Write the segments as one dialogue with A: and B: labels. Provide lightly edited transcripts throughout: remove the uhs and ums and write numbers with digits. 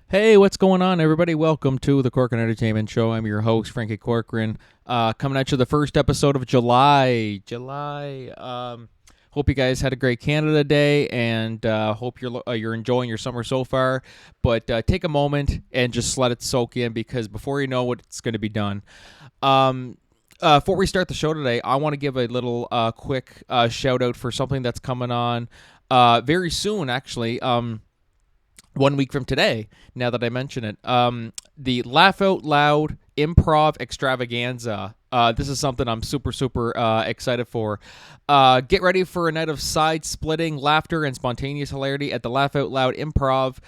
A: Hey, what's going on, everybody? Welcome to the Corcoran Entertainment Show. I'm your host, Franky Corcoran, coming at you the first episode of July. Hope you guys had a great Canada Day, and hope you're enjoying your summer so far. But take a moment and just let it soak in, because before you know it, it's going to be done. Before we start the show today, I want to give a little quick shout out for something that's coming on very soon, actually. 1 week from today, now that I mention it. The Laugh Out Loud Improv Extravaganza. This is something I'm super excited for. Get ready for a night of side-splitting laughter and spontaneous hilarity at the Laugh Out Loud Improv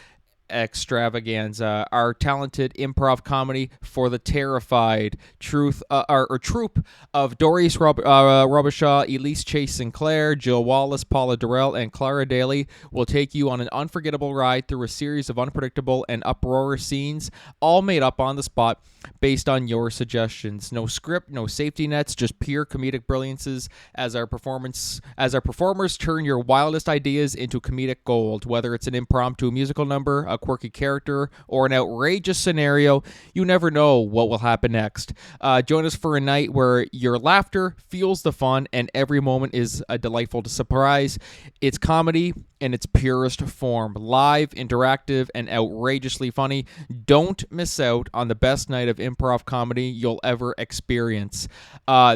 A: Extravaganza, our talented improv comedy for the terrified troupe of Doris Robichaud, Elise Chase Sinclair, Jill Wallace, Paula Durrell, and Clara Daly will take you on an unforgettable ride through a series of unpredictable and uproarious scenes, all made up on the spot based on your suggestions. No script, no safety nets, just pure comedic brilliances as our performers turn your wildest ideas into comedic gold. Whether it's an impromptu musical number, a quirky character, or an outrageous scenario, you never know what will happen next. Join us for a night where your laughter fuels the fun and every moment is a delightful surprise. It's comedy in its purest form, live, interactive, and outrageously funny. Don't miss out on the best night of improv comedy you'll ever experience.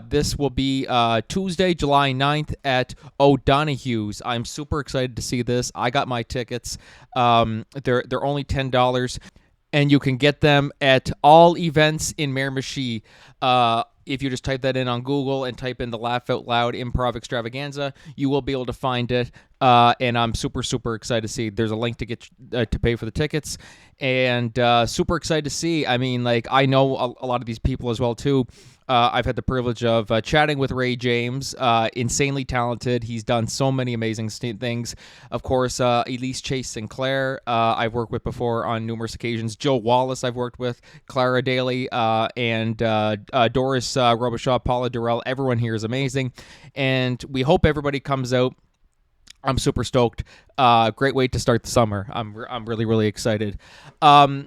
A: This will be Tuesday, July 9th at O'Donoghue's. I'm super excited to see this. I got my tickets. They're only $10, and you can get them at all events in Miramichi. If you just type that in on Google and type in the Laugh Out Loud Improv Extravaganza, you will be able to find it. And I'm super excited to see. There's a link to get to pay for the tickets, and super excited to see. I mean, like, I know a lot of these people as well too. I've had the privilege of chatting with Ray James, insanely talented. He's done so many amazing things. Of course, Elise Chase Sinclair, I've worked with before on numerous occasions. Jill Wallace, I've worked with. Clara Daly, and Doris Robichaud, Paula Durrell. Everyone here is amazing, and we hope everybody comes out. I'm super stoked. Great way to start the summer. I'm really excited. So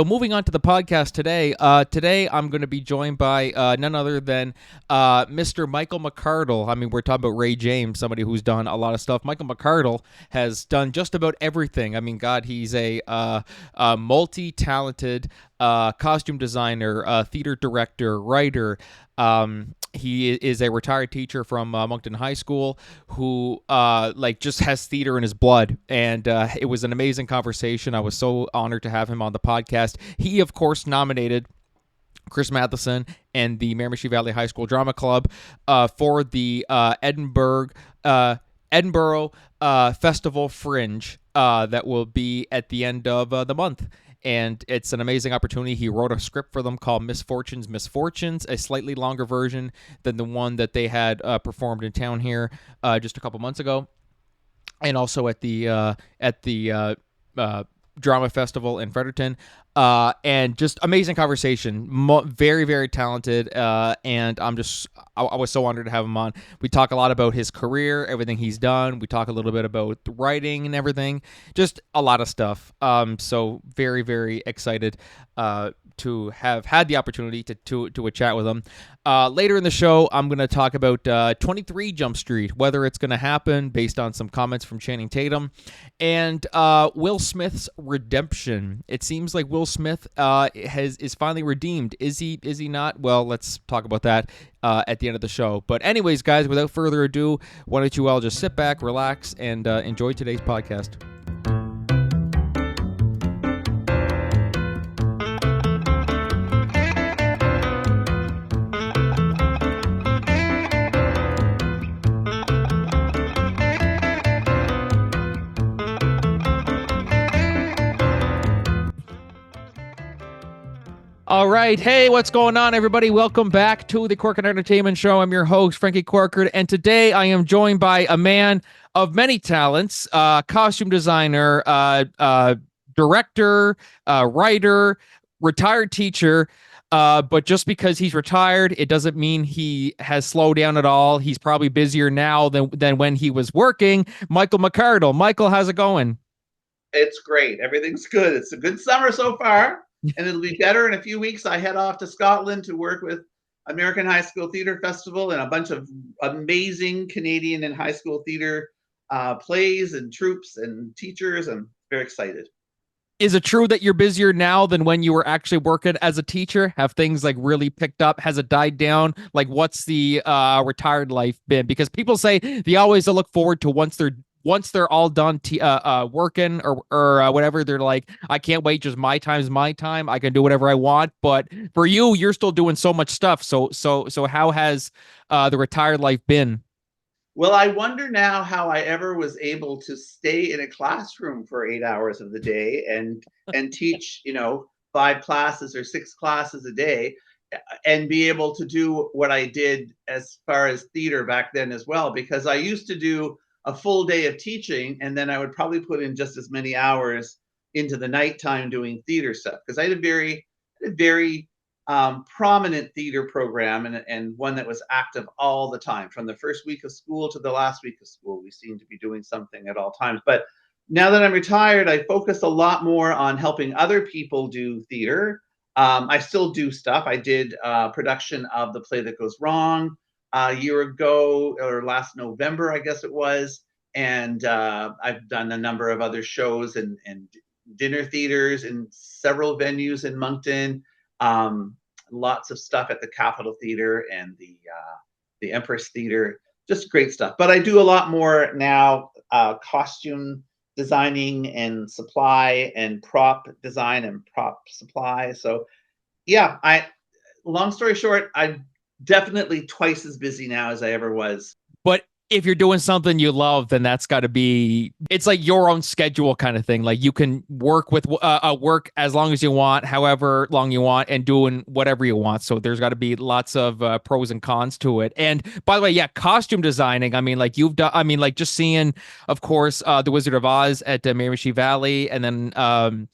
A: moving on to the podcast today. Today I'm going to be joined by none other than Mr. Michael McArdle. I mean, we're talking about Ray James, somebody who's done a lot of stuff. Michael McArdle has done just about everything. I mean, God, he's a multi-talented costume designer, theater director, writer. He is a retired teacher from Moncton High School who just has theater in his blood, and it was an amazing conversation. I was so honored to have him on the podcast. He, of course, nominated Chris Matheson and the Miramichi Valley High School Drama Club for the Edinburgh Festival Fringe that will be at the end of the month. And it's an amazing opportunity. He wrote a script for them called Misfortunes, a slightly longer version than the one that they had performed in town here just a couple months ago, and also at the Drama Festival in Fredericton. And just amazing conversation. Very talented. And I was so honored to have him on. We talk a lot about his career, everything he's done. We talk a little bit about the writing and everything. Just a lot of stuff. So very excited to have had the opportunity to a chat with him. Later in the show, I'm going to talk about 23 Jump Street, whether it's going to happen based on some comments from Channing Tatum, and Will Smith's redemption. It seems like Will Smith is finally redeemed. Is he not? Well, let's talk about that at the end of the show. But anyways, guys, without further ado, why don't you all just sit back, relax, and enjoy today's podcast. All right. Hey, what's going on, everybody? Welcome back to the Corcoran Entertainment Show. I'm your host, Franky Corcoran, and today I am joined by a man of many talents, costume designer, director, writer, retired teacher. But just because he's retired, it doesn't mean he has slowed down at all. He's probably busier now than when he was working. Michael McArdle. Michael, how's it going?
B: It's great. Everything's good. It's a good summer so far, and it'll be better in a few weeks. I head off to Scotland to work with American High School Theatre Festival and a bunch of amazing Canadian and high school theatre plays and troupes and teachers. I'm very excited.
A: Is it true that you're busier now than when you were actually working as a teacher? Have things like really picked up? Has it died down? Like, what's the retired life been? Because people say they always look forward to once they're all done working or whatever. They're like, I can't wait. Just my time's my time. I can do whatever I want. But for you, you're still doing so much stuff. So how has the retired life been?
B: Well, I wonder now how I ever was able to stay in a classroom for 8 hours of the day and teach, 5 classes or 6 classes a day, and be able to do what I did as far as theater back then as well. Because I used to do a full day of teaching, and then I would probably put in just as many hours into the nighttime doing theater stuff. Because I had a very prominent theater program, and one that was active all the time from the first week of school to the last week of school. We seemed to be doing something at all times. But now that I'm retired, I focus a lot more on helping other people do theater. I still do stuff. I did production of The Play That Goes Wrong a year ago, or last November, I guess it was. And I've done a number of other shows and dinner theaters in several venues in Moncton. Lots of stuff at the Capitol Theatre and the Empress Theatre. Just great stuff. But I do a lot more now, costume designing and supply and prop design and prop supply. So yeah, long story short, I'm definitely twice as busy now as I ever was.
A: But if you're doing something you love, then that's got to be, it's like your own schedule kind of thing. Like you can work with work as long as you want, however long you want, and doing whatever you want. So there's got to be lots of pros and cons to it. And by the way, yeah, costume designing. I mean, like you've done, I mean, like just seeing, of course, The Wizard of Oz at Miramichi Valley, and then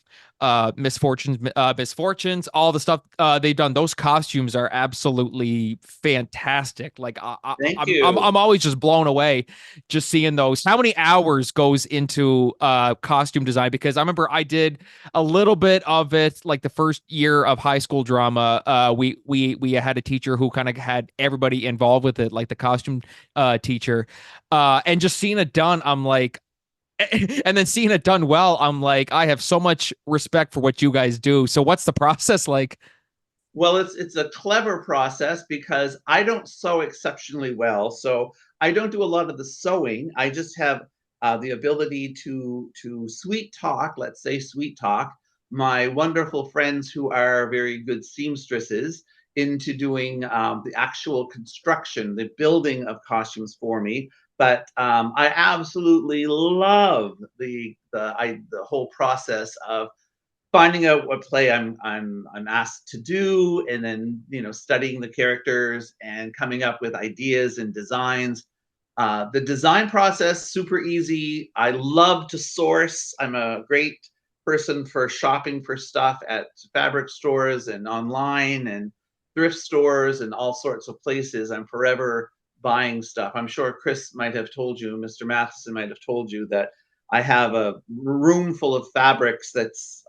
A: misfortunes, all the stuff they've done. Those costumes are absolutely fantastic. Like
B: Thank
A: I'm
B: you.
A: always just blown away just seeing those. How many hours goes into costume design? Because I remember I did a little bit of it like the first year of high school drama. We had a teacher who kind of had everybody involved with it, like the costume teacher, and just seeing it done, I'm like, and then seeing it done well, I'm like, I have so much respect for what you guys do. So what's the process like?
B: Well, it's a clever process because I don't sew exceptionally well, so I don't do a lot of the sewing. I just have the ability to sweet talk, let's say sweet talk, my wonderful friends who are very good seamstresses into doing the actual construction, the building of costumes for me. But I absolutely love the whole process of finding out what play I'm asked to do, and then studying the characters and coming up with ideas and designs. The design process super easy. I love to source. I'm a great person for shopping for stuff at fabric stores and online and thrift stores and all sorts of places. I'm forever buying stuff. I'm sure Chris might have told you, Mr. Matheson might have told you that I have a room full of fabrics that's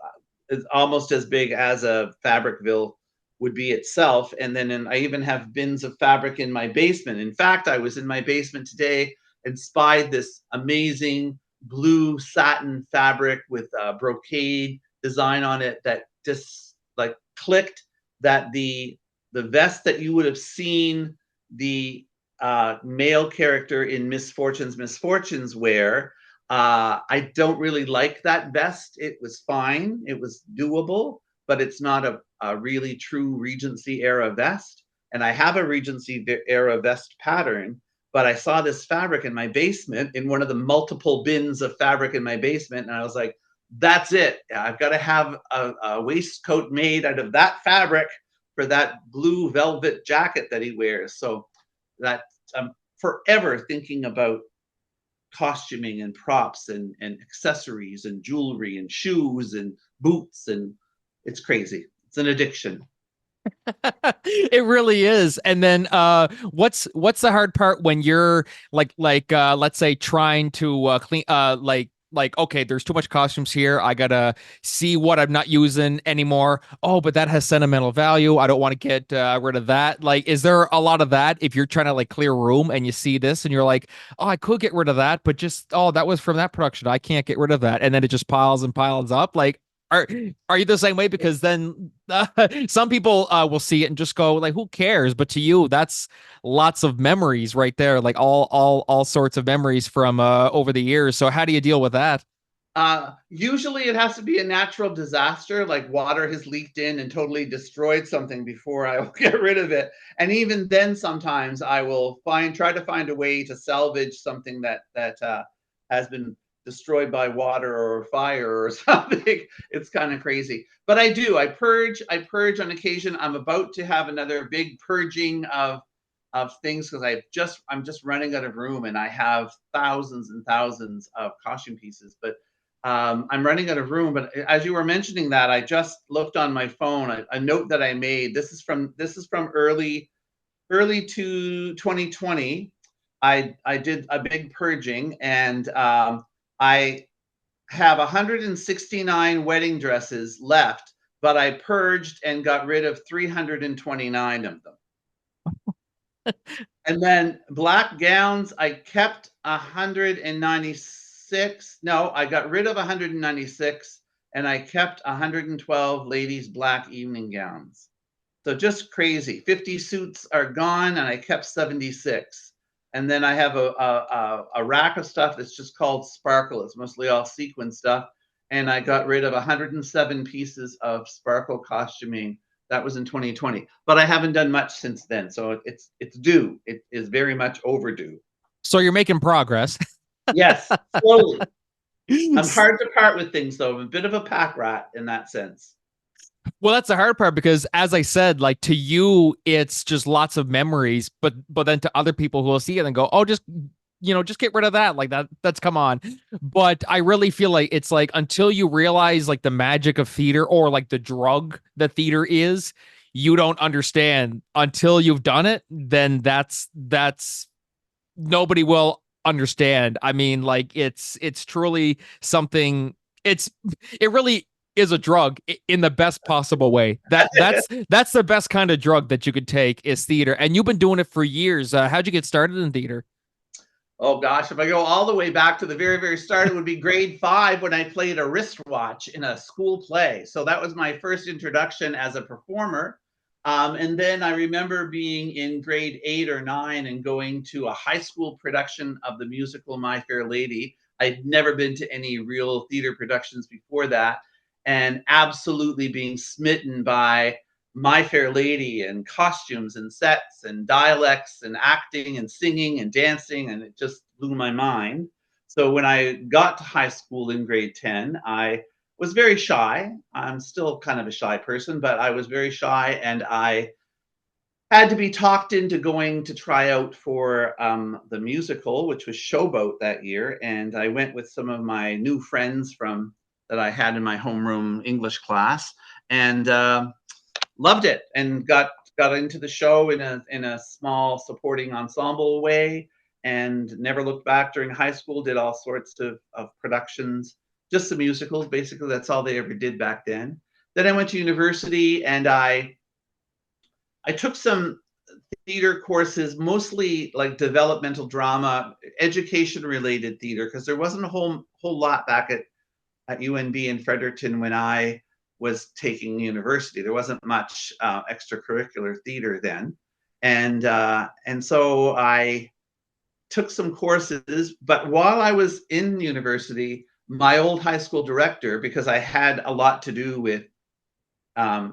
B: is almost as big as a Fabricville would be itself. And then I even have bins of fabric in my basement. In fact, I was in my basement today and spied this amazing blue satin fabric with a brocade design on it that just like clicked, that the vest that you would have seen the male character in Misfortunes wear. I don't really like that vest. It was fine. It was doable, but it's not a really true Regency era vest. And I have a Regency era vest pattern, but I saw this fabric in my basement in one of the multiple bins of fabric in my basement. And I was like, that's it. I've got to have a waistcoat made out of that fabric for that blue velvet jacket that he wears. So that I'm forever thinking about costuming and props and accessories and jewelry and shoes and boots, and it's crazy. It's an addiction.
A: It really is. And then what's the hard part when you're like let's say trying to clean like like, okay, there's too much costumes here. I gotta see what I'm not using anymore. Oh, but that has sentimental value. I don't want to get rid of that. Like, is there a lot of that if you're trying to like clear room and you see this and you're like, oh, I could get rid of that, but just, oh, that was from that production. I can't get rid of that. And then it just piles and piles up. Like, are are you the same way? Because then some people will see it and just go like, who cares? But to you, that's lots of memories right there, like all sorts of memories from over the years. So how do you deal with that?
B: Usually it has to be a natural disaster, like water has leaked in and totally destroyed something before I will get rid of it. And even then, sometimes I will try to find a way to salvage something that has been destroyed by water or fire or something. It's kind of crazy, but I do. I purge on occasion. I'm about to have another big purging of things because I'm just running out of room, and I have thousands and thousands of costume pieces, but I'm running out of room. But as you were mentioning that, I just looked on my phone a note that I made. This is from early to 2020. I did a big purging, and I have 169 wedding dresses left, but I purged and got rid of 329 of them. And then black gowns, I kept 196. No, I got rid of 196 and I kept 112 ladies' black evening gowns. So just crazy. 50 suits are gone and I kept 76. And then I have a rack of stuff that's just called Sparkle. It's mostly all sequin stuff. And I got rid of 107 pieces of Sparkle costuming. That was in 2020, but I haven't done much since then. So it's due. It is very much overdue.
A: So you're making progress.
B: Yes, slowly. I'm hard to part with things though. I'm a bit of a pack rat in that sense.
A: Well, that's the hard part because, as I said, like to you, it's just lots of memories, but then to other people who will see it and go, "Oh, just just get rid of that." Like that's come on. But I really feel like it's like until you realize like the magic of theater or like the drug that theater is, you don't understand until you've done it. Then that's nobody will understand. I mean, like it's truly something. It really is a drug in the best possible way. That's the best kind of drug that you could take is theater, and you've been doing it for years. How'd you get started in theater?
B: Oh gosh, if I go all the way back to the very, very start, it would be grade 5 when I played a wristwatch in a school play. So that was my first introduction as a performer. And then I remember being in grade 8 or 9 and going to a high school production of the musical My Fair Lady. I'd never been to any real theater productions before that, and absolutely being smitten by My Fair Lady and costumes and sets and dialects and acting and singing and dancing, and it just blew my mind. So when I got to high school in grade 10, I was very shy. I'm still kind of a shy person, but I was very shy, and I had to be talked into going to try out for the musical, which was Showboat that year. And I went with some of my new friends from that I had in my homeroom English class, and loved it, and got into the show in a small supporting ensemble way, and never looked back during high school. Did all sorts of productions, just the musicals. Basically, that's all they ever did back then. Then I went to university, and I took some theater courses, mostly like developmental drama, education related theater, because there wasn't a whole lot back at UNB in Fredericton when I was taking university. There wasn't much extracurricular theater then, and so I took some courses. But while I was in university, my old high school director, because I had a lot to do with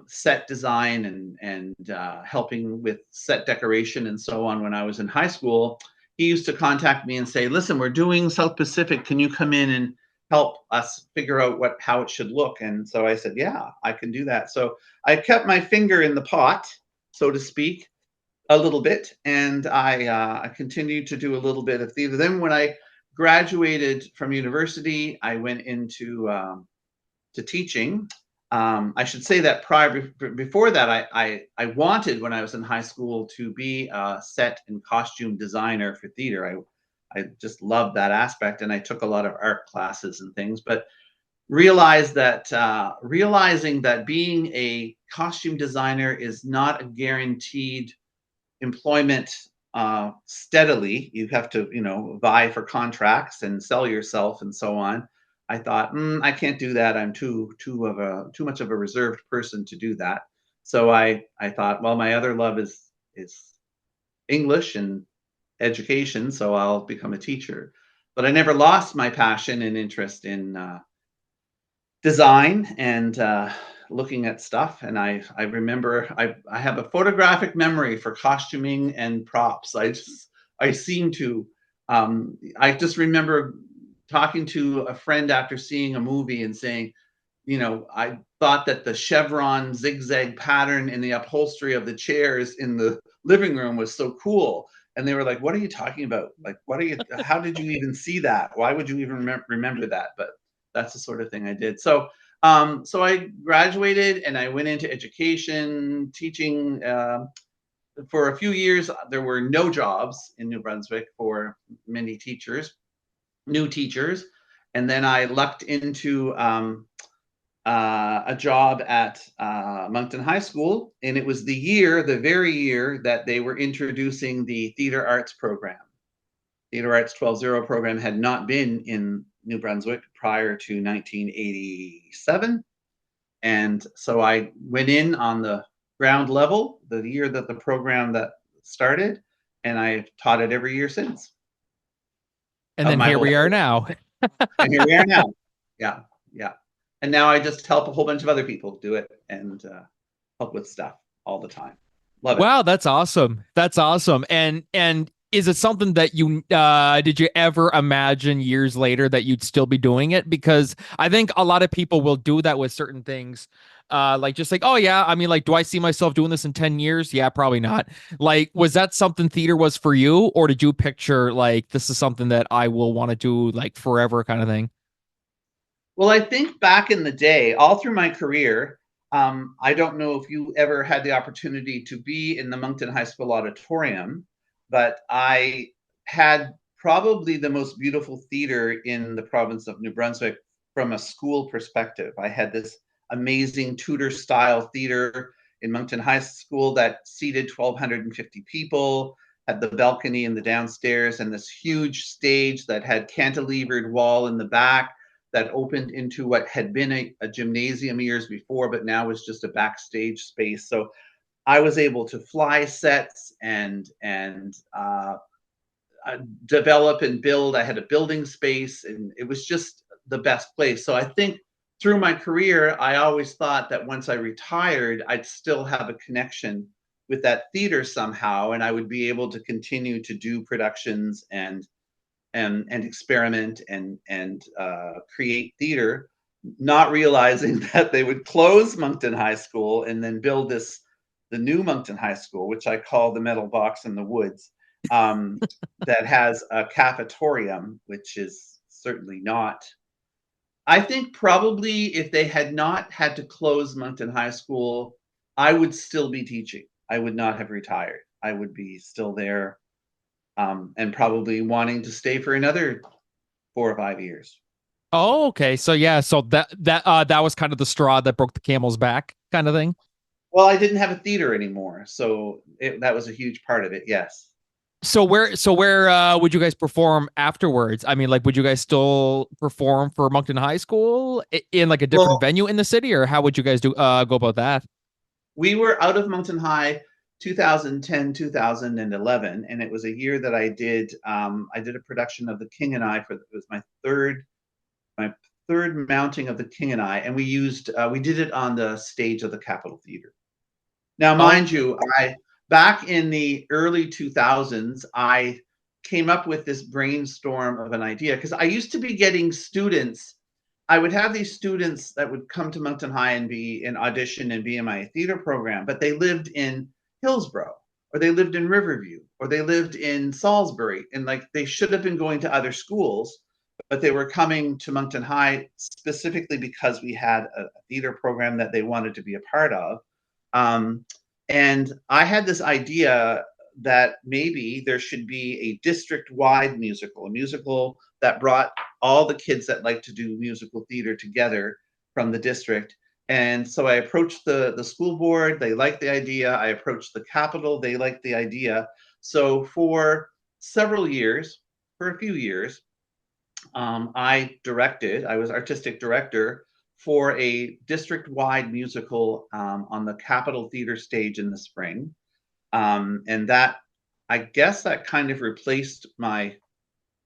B: set design and helping with set decoration and so on when I was in high school, he used to contact me and say, "Listen, we're doing South Pacific. Can you come in and help us figure out how it should look?" And so I said, "Yeah, I can do that." So I kept my finger in the pot, so to speak, a little bit, and I continued to do a little bit of theater. Then when I graduated from university, I went into to teaching. I should say that before that, I wanted when I was in high school to be a set and costume designer for theater. I just loved that aspect, and I took a lot of art classes and things. But realized that realizing that being a costume designer is not a guaranteed employment steadily. You have to, vie for contracts and sell yourself and so on. I thought, I can't do that. I'm too much of a reserved person to do that. So I thought, well, my other love is English and education, so I'll become a teacher. But I never lost my passion and interest in design and looking at stuff. And I remember I have a photographic memory for costuming and props. I seem to I just remember talking to a friend after seeing a movie and saying, I thought that the chevron zigzag pattern in the upholstery of the chairs in the living room was so cool. And they were like, "What are you talking about? Like, how did you even see that? Why would you even remember that?" But that's the sort of thing I did. So I graduated and I went into education, teaching. For a few years, there were no jobs in New Brunswick for many teachers, new teachers. And then I lucked into a job at Moncton High School, and it was the very year that they were introducing the theater arts program. Theater Arts 12.0 program had not been in New Brunswick prior to 1987. And so I went in on the ground level the year that the program that started, and I've taught it every year since.
A: And
B: Of
A: then
B: my
A: here
B: whole
A: we are
B: career.
A: now.
B: And here we are now. Yeah, yeah. And now I just help a whole bunch of other people do it and help with stuff all the time. Love it.
A: Wow, that's awesome. That's awesome. And is it something that you did you ever imagine years later that you'd still be doing it? Because I think a lot of people will do that with certain things. Like just like, oh yeah, I mean, like, do I see myself doing this in 10 years? Yeah, probably not. Like, was that something theater was for you, or did you picture like this is something that I will want to do like forever kind of thing?
B: Well, I think back in the day, all through my career, I don't know if you ever had the opportunity to be in the Moncton High School auditorium, but I had probably the most beautiful theater in the province of New Brunswick from a school perspective. I had this amazing Tudor style theater in Moncton High School that seated 1,250 people, had the balcony in the downstairs, and this huge stage that had cantilevered wall in the back that opened into what had been a gymnasium years before, but now was just a backstage space. So I was able to fly sets and develop and build. I had a building space, and it was just the best place. So I think through my career, I always thought that once I retired, I'd still have a connection with that theater somehow, and I would be able to continue to do productions and experiment and create theater, not realizing that they would close Moncton High School and then build the new Moncton High School, which I call the metal box in the woods, that has a cafetorium, which is certainly not. I think probably if they had not had to close Moncton High School, I would still be teaching. I would not have retired. I would be still there, and probably wanting to stay for another 4 or 5 years.
A: Oh, okay. So yeah, so that was kind of the straw that broke the camel's back kind of thing.
B: Well, I didn't have a theater anymore, so that was a huge part of it. Yes.
A: So where would you guys perform afterwards? I mean, like, would you guys still perform for Moncton High School in like a different
B: Well,
A: venue in the city, or how would you guys do go about that?
B: we were out of Moncton High 2010, 2011, and it was a year that I did a production of The King and I. It was my third mounting of The King and I, and we did it on the stage of the Capitol Theater. Now, mind
A: Okay.
B: you, I back in the early 2000s, I came up with this brainstorm of an idea because I used to be getting students. I would have these students that would come to Moncton High and be in audition and be in my theater program, but they lived in Hillsborough, or they lived in Riverview, or they lived in Salisbury, and like they should have been going to other schools, but they were coming to Moncton High specifically because we had a theater program that they wanted to be a part of. Um, and I had this idea that maybe there should be a district-wide musical, a musical that brought all the kids that like to do musical theater together from the district. And so I approached the school board. They liked the idea. I approached the capital. They liked the idea. So for several years, for a few years, I was artistic director for a district-wide musical on the Capitol Theater stage in the spring. And that, I guess that kind of replaced my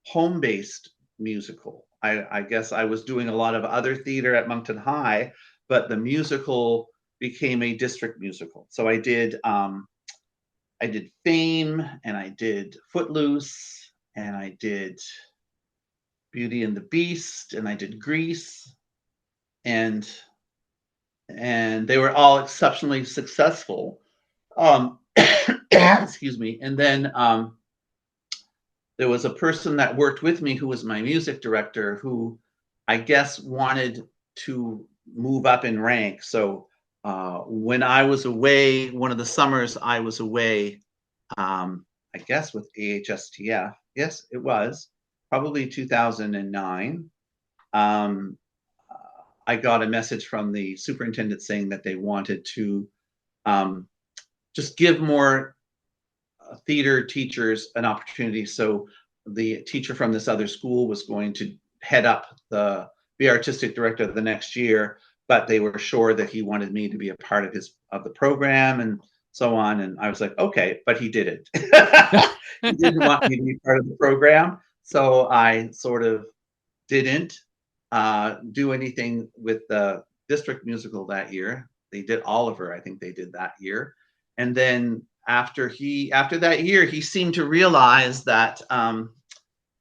B: home-based musical. I guess I was doing a lot of other theater at Moncton High, but the musical became a district musical. So I did Fame, and I did Footloose, and I did Beauty and the Beast, and I did Grease, and they were all exceptionally successful. Excuse me. And then there was a person that worked with me who was my music director, who I guess wanted to move up in rank. So when I was away, one of the summers I was away, I guess with AHSTF, yes, it was probably 2009. I got a message from the superintendent saying that they wanted to just give more theater teachers an opportunity. So the teacher from this other school was going to head up be artistic director the next year, but they were sure that he wanted me to be a part of the program and so on. And I was like, okay, but he didn't. He didn't want me to be part of the program. So I sort of didn't do anything with the district musical that year. They did Oliver, I think they did that year. And then after that year, he seemed to realize that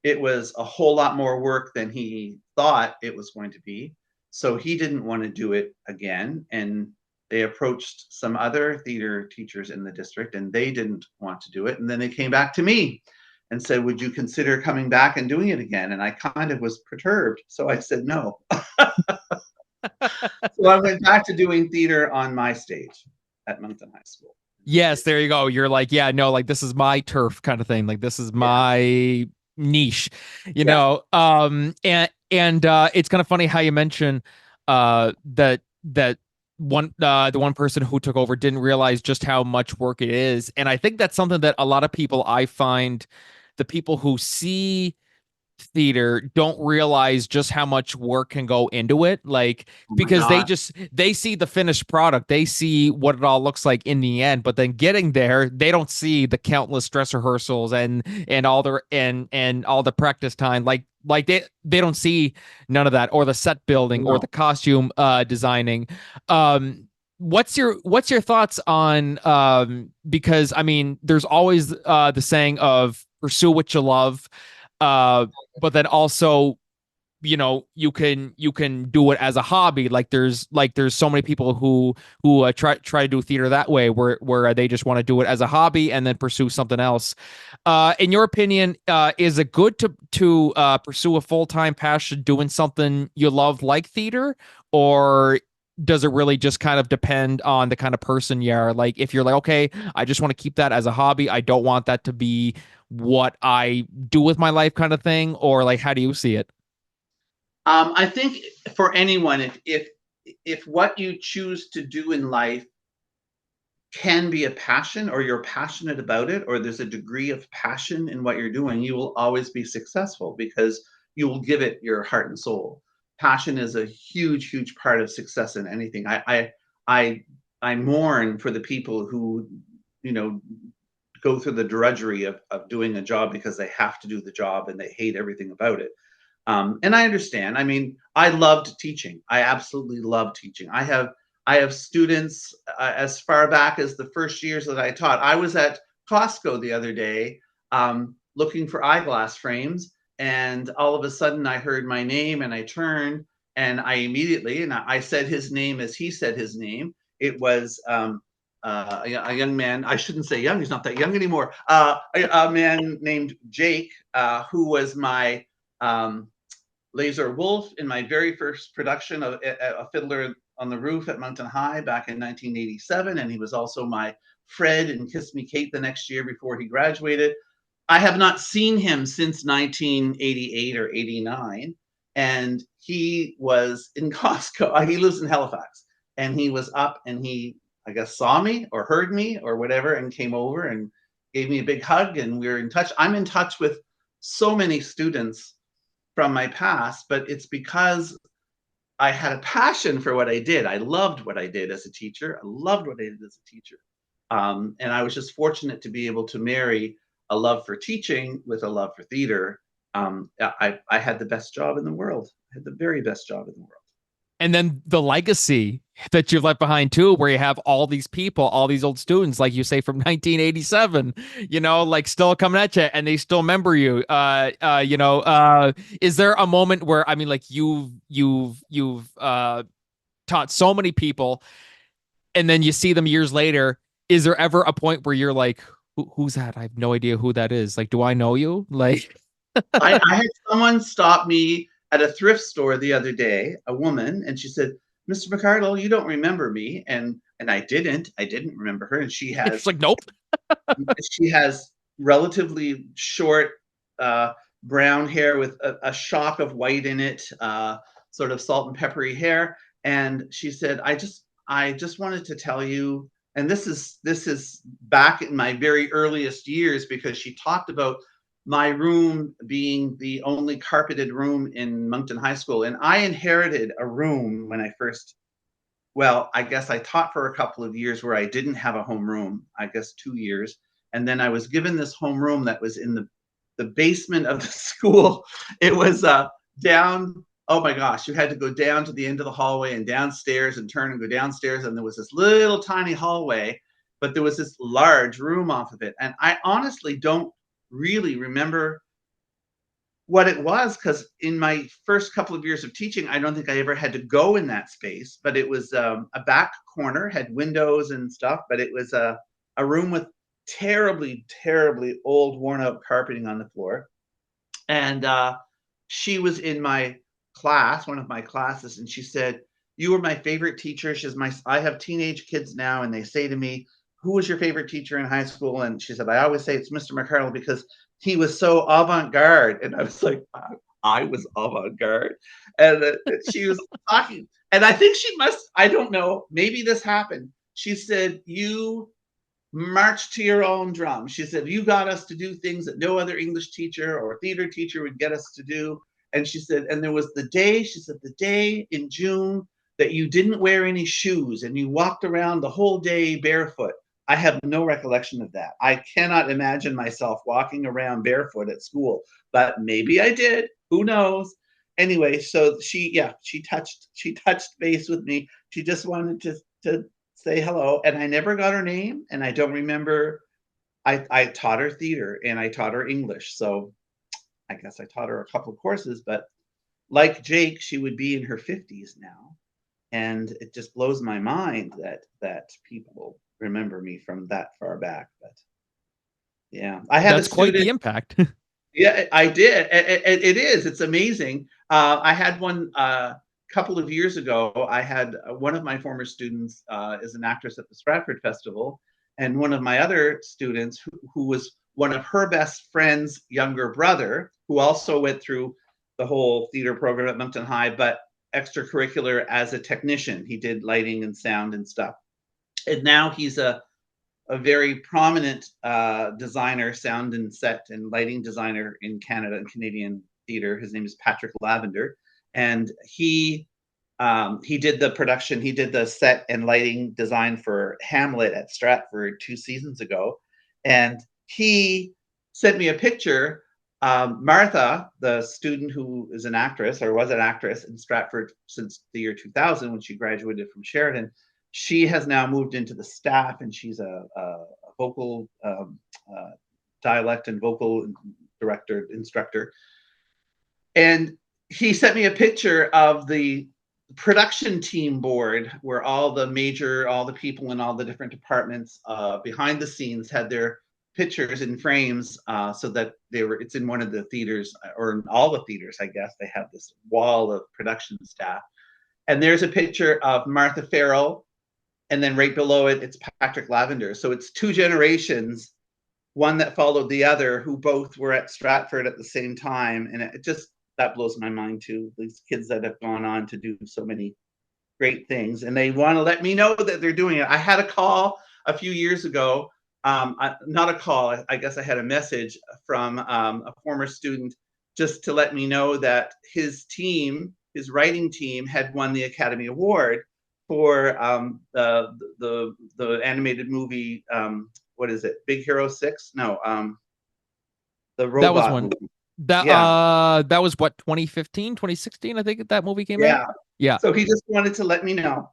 B: it was a whole lot more work than he thought it was going to be. So he didn't want to do it again. And they approached some other theater teachers in the district, and they didn't want to do it. And then they came back to me and said, would you consider coming back and doing it again? And I kind of was perturbed. So I said no. So I went back to doing theater on my stage at Moncton High School.
A: Yes, there you go. You're like, yeah, no, like this is my turf kind of thing. Like this is my niche, you know. And it's kind of funny how you mention that the one person who took over didn't realize just how much work it is. And I think that's something that a lot of people, I find, the people who see theater don't realize just how much work can go into it, like because they see the finished product, they see what it all looks like in the end, but then getting there they don't see the countless dress rehearsals and all the and all the practice time, like they don't see none of that, or the set building or the costume designing. What's your thoughts on because I mean there's always the saying of pursue what you love, but then also, you know, you can do it as a hobby. Like there's so many people who try to do theater that way, where they just want to do it as a hobby and then pursue something else. In your opinion, is it good to pursue a full-time passion doing something you love like theater, or does it really just kind of depend on the kind of person you are? Like if you're like, okay, I just want to keep that as a hobby, I don't want that to be what I do with my life kind of thing, or like how do you see it?
B: I think for anyone, if what you choose to do in life can be a passion, or you're passionate about it, or there's a degree of passion in what you're doing, you will always be successful because you will give it your heart and soul. Passion is a huge, huge part of success in anything. I mourn for the people who, you know, go through the drudgery of doing a job because they have to do the job and they hate everything about it. And I understand. I mean, I loved teaching. I absolutely loved teaching. I have students as far back as the first years that I taught. I was at Costco the other day looking for eyeglass frames, and all of a sudden I heard my name, and I turned, and I immediately, and I said his name as he said his name. It was a young man. I shouldn't say young. He's not that young anymore. A man named Jake, who was my Laser Wolf in my very first production of A Fiddler on the Roof at Moncton High back in 1987, and he was also my Fred in Kiss Me Kate the next year before he graduated. I have not seen him since 1988 or 89. And he was in Costco. He lives in Halifax. And he was up and he, I guess, saw me or heard me or whatever and came over and gave me a big hug. And we were in touch. I'm in touch with so many students from my past, but it's because I had a passion for what I did. I loved what I did as a teacher. I loved what I did as a teacher. And I was just fortunate to be able to marry a love for teaching with a love for theater. I had the best job in the world. I had the very best job in the world.
A: And then the legacy that you've left behind too, where you have all these people, all these old students, like you say, from 1987, like still coming at you and they still remember you. Is there a moment where, I mean, like you've taught so many people and then you see them years later. Is there ever a point where you're like, who's that? I have no idea who that is. Like, do I know you? Like,
B: I had someone stop me at a thrift store the other day, a woman, and she said, "Mr. McArdle, you don't remember me." And I didn't remember her. And she has
A: it's like, nope.
B: she has relatively short brown hair with a shock of white in it, sort of salt and peppery hair. And she said, I just wanted to tell you, and this is back in my very earliest years, because she talked about my room being the only carpeted room in Moncton High School. And I inherited a room when I first, well, I guess I taught for a couple of years where I didn't have a homeroom, I guess 2 years. And then I was given this homeroom that was in the basement of the school. It was down, oh my gosh, you had to go down to the end of the hallway and downstairs and turn and go downstairs. And there was this little tiny hallway, but there was this large room off of it. And I honestly don't really remember what it was, because in my first couple of years of teaching, I don't think I ever had to go in that space, but it was a back corner, had windows and stuff, but it was a room with terribly, terribly old, worn out carpeting on the floor. And she was in my class, one of my classes, and she said, "You were my favorite teacher." I have teenage kids now, and they say to me, "Who was your favorite teacher in high school?" And she said, "I always say it's Mr. McArdle because he was so avant-garde." And I was like, I was avant-garde. And she was talking, and I think she must, I don't know, maybe this happened. She said, "You marched to your own drum." She said, "You got us to do things that no other English teacher or theater teacher would get us to do." And she said, and there was the day, she said, the day in June that you didn't wear any shoes and you walked around the whole day barefoot. I have no recollection of that. I cannot imagine myself walking around barefoot at school, but maybe I did. Who knows? Anyway, so she touched base with me. She just wanted to say hello, and I never got her name, and I don't remember. I taught her theater and I taught her English, so I guess I taught her a couple of courses. But like Jake, she would be in her 50s now, and it just blows my mind that people remember me from that far back. But yeah, I had
A: That's quite the impact.
B: Yeah, I did. It is. It's amazing. I had one couple of years ago. I had one of my former students is an actress at the Stratford Festival, and one of my other students who was one of her best friend's younger brother, who also went through the whole theater program at Moncton High, but extracurricular as a technician. He did lighting and sound and stuff. And now he's a very prominent designer, sound and set and lighting designer in Canada and Canadian theater. His name is Patrick Lavender, and he did the production. He did the set and lighting design for Hamlet at Stratford 2 seasons ago, and he sent me a picture. Martha, the student who is an actress or was an actress in Stratford since the year 2000 when she graduated from Sheridan, she has now moved into the staff, and she's a vocal dialect and vocal director, instructor. And he sent me a picture of the production team board where all the people in all the different departments behind the scenes had their pictures in frames, so that it's in one of the theaters, or in all the theaters, I guess. They have this wall of production staff. And there's a picture of Martha Farrell and then right below it, it's Patrick Lavender. So it's two generations, one that followed the other, who both were at Stratford at the same time. And it just, that blows my mind too. These kids that have gone on to do so many great things, and they want to let me know that they're doing it. I had a call a few years ago, not a call, I guess I had a message from a former student just to let me know that his team, his writing team, had won the Academy Award for the animated movie. What is it? Big Hero 6? No, the
A: That was
B: robot
A: one.
B: movie.
A: That
B: Yeah,
A: that was what, 2015, 2016, I think that movie came out.
B: yeah.
A: Yeah.
B: So he just wanted to let me know.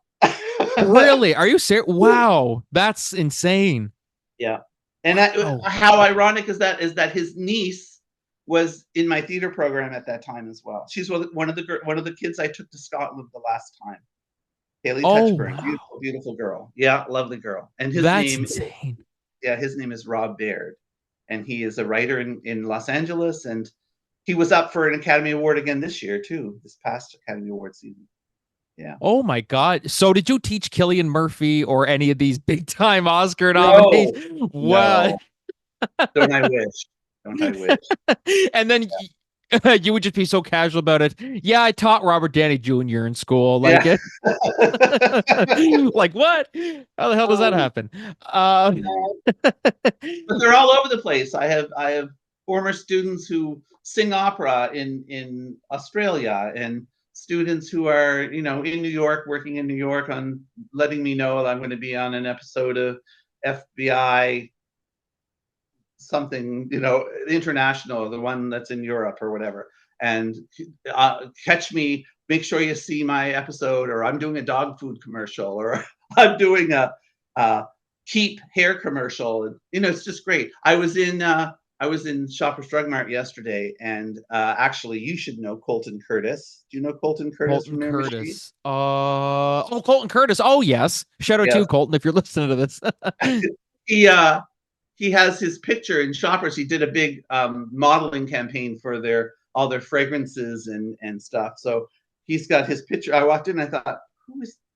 A: Really? Are you serious? Wow, that's insane.
B: Yeah. And
A: Wow.
B: how ironic is that his niece was in my theater program at that time as well. She's one of the kids I took to Scotland the last time. Haley
A: Oh,
B: Touchburn,
A: wow.
B: beautiful, beautiful girl. Yeah, lovely girl. And
A: That's insane.
B: his name is Rob Baird, and he is a writer in Los Angeles, and he was up for an Academy Award again this year too, this past Academy Award season. Yeah.
A: Oh my God. So did you teach Cillian Murphy or any of these big time Oscar nominees?
B: No,
A: Wow.
B: no. Don't I wish? Don't I wish?
A: And then you would just be so casual about it. Yeah, I taught Robert Downey Jr. in school. Like
B: Yeah.
A: it. Like what? How the hell does that happen?
B: But they're all over the place. I have former students who sing opera in Australia, and students who are in New York, working in New York, on letting me know I'm going to be on an episode of FBI something, international, the one that's in Europe or whatever, and catch me. Make sure you see my episode, or I'm doing a dog food commercial, or I'm doing a Keep hair commercial. And, it's just great. I was in Shoppers Drug Mart yesterday, and actually, you should know Colton Curtis. Do you know Colton Curtis
A: Colton
B: from Mary Street?
A: Curtis. Oh, Colton Curtis. Oh, yes. Shout out to you,
B: Yes.
A: Colton, if you're listening to this.
B: He he has his picture in Shoppers. He did a big modeling campaign for all their fragrances and stuff. So he's got his picture. I walked in and I thought,